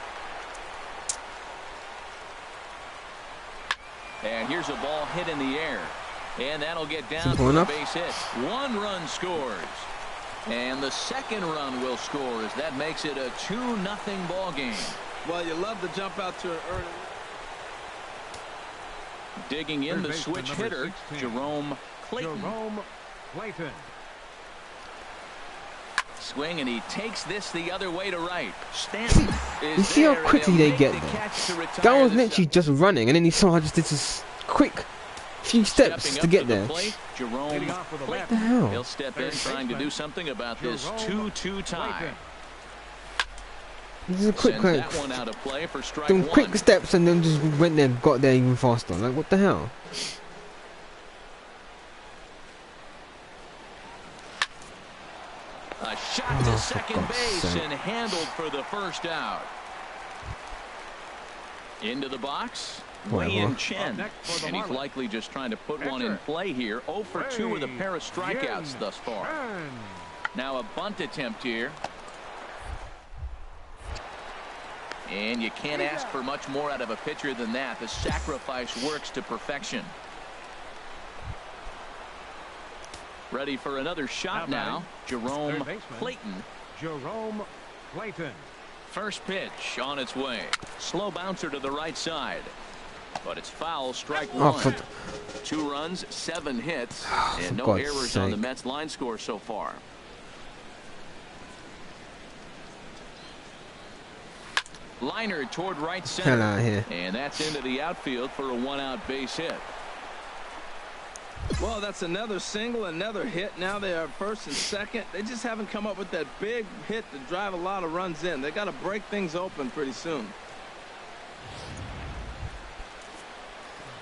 And here's a ball hit in the air. And that'll get down for a base hit. 1 run scores. And the second run will score as that makes it a 2-0 ball game. Well, you love to jump out to an early. Digging in the switch hitter, 16, Jerome Clayton. Swing, and he takes this the other way to right. Stanton is you see how there, quickly they get there? That was literally just running, and then he somehow just did this quick few steps to get there. Jerome what the hell? He'll step in trying to do something about this 2-2 tie. This is a quick that one out of play for strike them 1. quick steps and then just went there, got there even faster. Like, what the hell? A shot to second base and handled for the first out. Into the box, Wei-Yin Chen, and he's likely just trying to put one in play here. 0 for 2 with a pair of strikeouts thus far. Now a bunt attempt here. And you can't ask for much more out of a pitcher than that. The sacrifice works to perfection. Ready for another shot now. Jerome Clayton. Jerome Clayton. First pitch on its way. Slow bouncer to the right side. But it's foul, strike one. 2 runs, 7 hits, and no errors on the Mets line score so far. Liner toward right center. And that's into the outfield for a 1-out base hit. Well, that's another single, another hit. Now they are first and second. They just haven't come up with that big hit to drive a lot of runs in. They got to break things open pretty soon.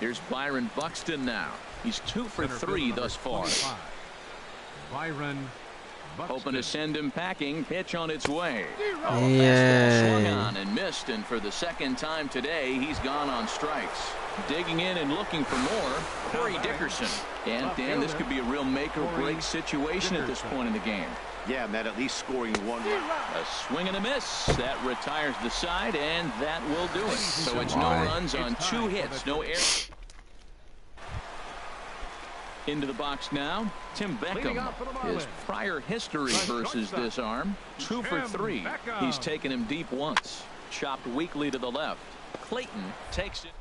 Here's Byron Buxton now. He's 2 for 3 thus far. Byron Buxton. Hoping to send him packing. Pitch on its way. Fastball swung on and missed, and for the second time today, he's gone on strikes. Digging in and looking for more, Corey Dickerson. And Dan, this could be a real make-or-break situation at this point in the game. Yeah, Matt, at least scoring 1 run. A swing and a miss. That retires the side, and that will do it. So it's no runs on 2 hits, no error. Into the box now, Tim Beckham. His prior history versus this arm, 2 for 3. He's taken him deep once. Chopped weakly to the left. Clayton takes it.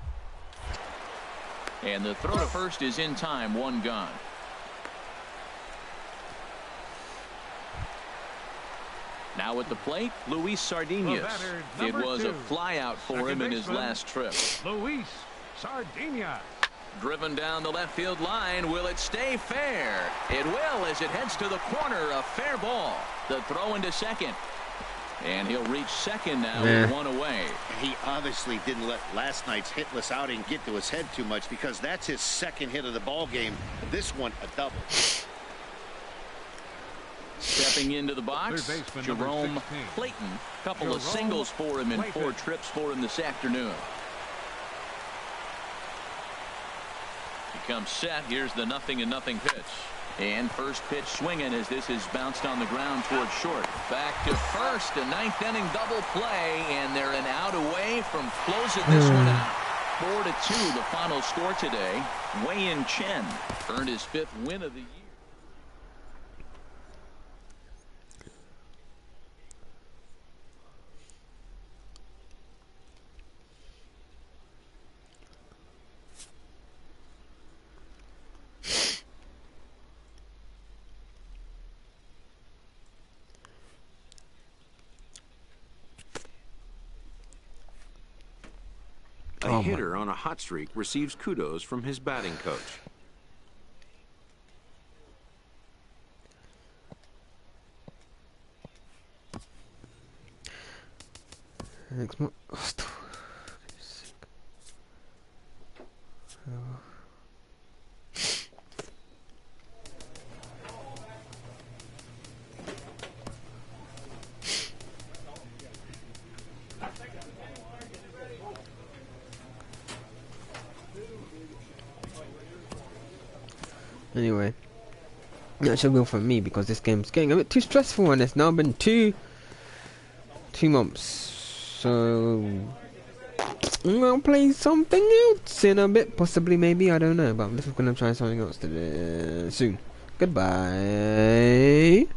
And the throw to first is in time, 1 gone. Now at the plate, Luis Sardinas. It was a flyout for him in his last trip. Luis Sardinas. Driven down the left field line. Will it stay fair? It will as it heads to the corner. A fair ball. The throw into second. And he'll reach second now with 1 away. He obviously didn't let last night's hitless outing get to his head too much, because that's his 2nd hit of the ball game. This one a double. Stepping into the box, Jerome Clayton. Couple of singles for him and 4 trips for him this afternoon. He comes set. Here's the 0-0 pitch. And first pitch swinging as this is bounced on the ground towards short. Back to first. A 9th inning double play, and they're an out away from closing this one out. 4-2 the final score today. Wei-Yin Chen earned his 5th win of the year. A hitter on a hot streak receives kudos from his batting coach. Anyway, that should go for me because this game's getting a bit too stressful and it's now been two months. So I'll play something else in a bit, possibly, maybe, I don't know, but I'm just gonna try something else today, soon. Goodbye.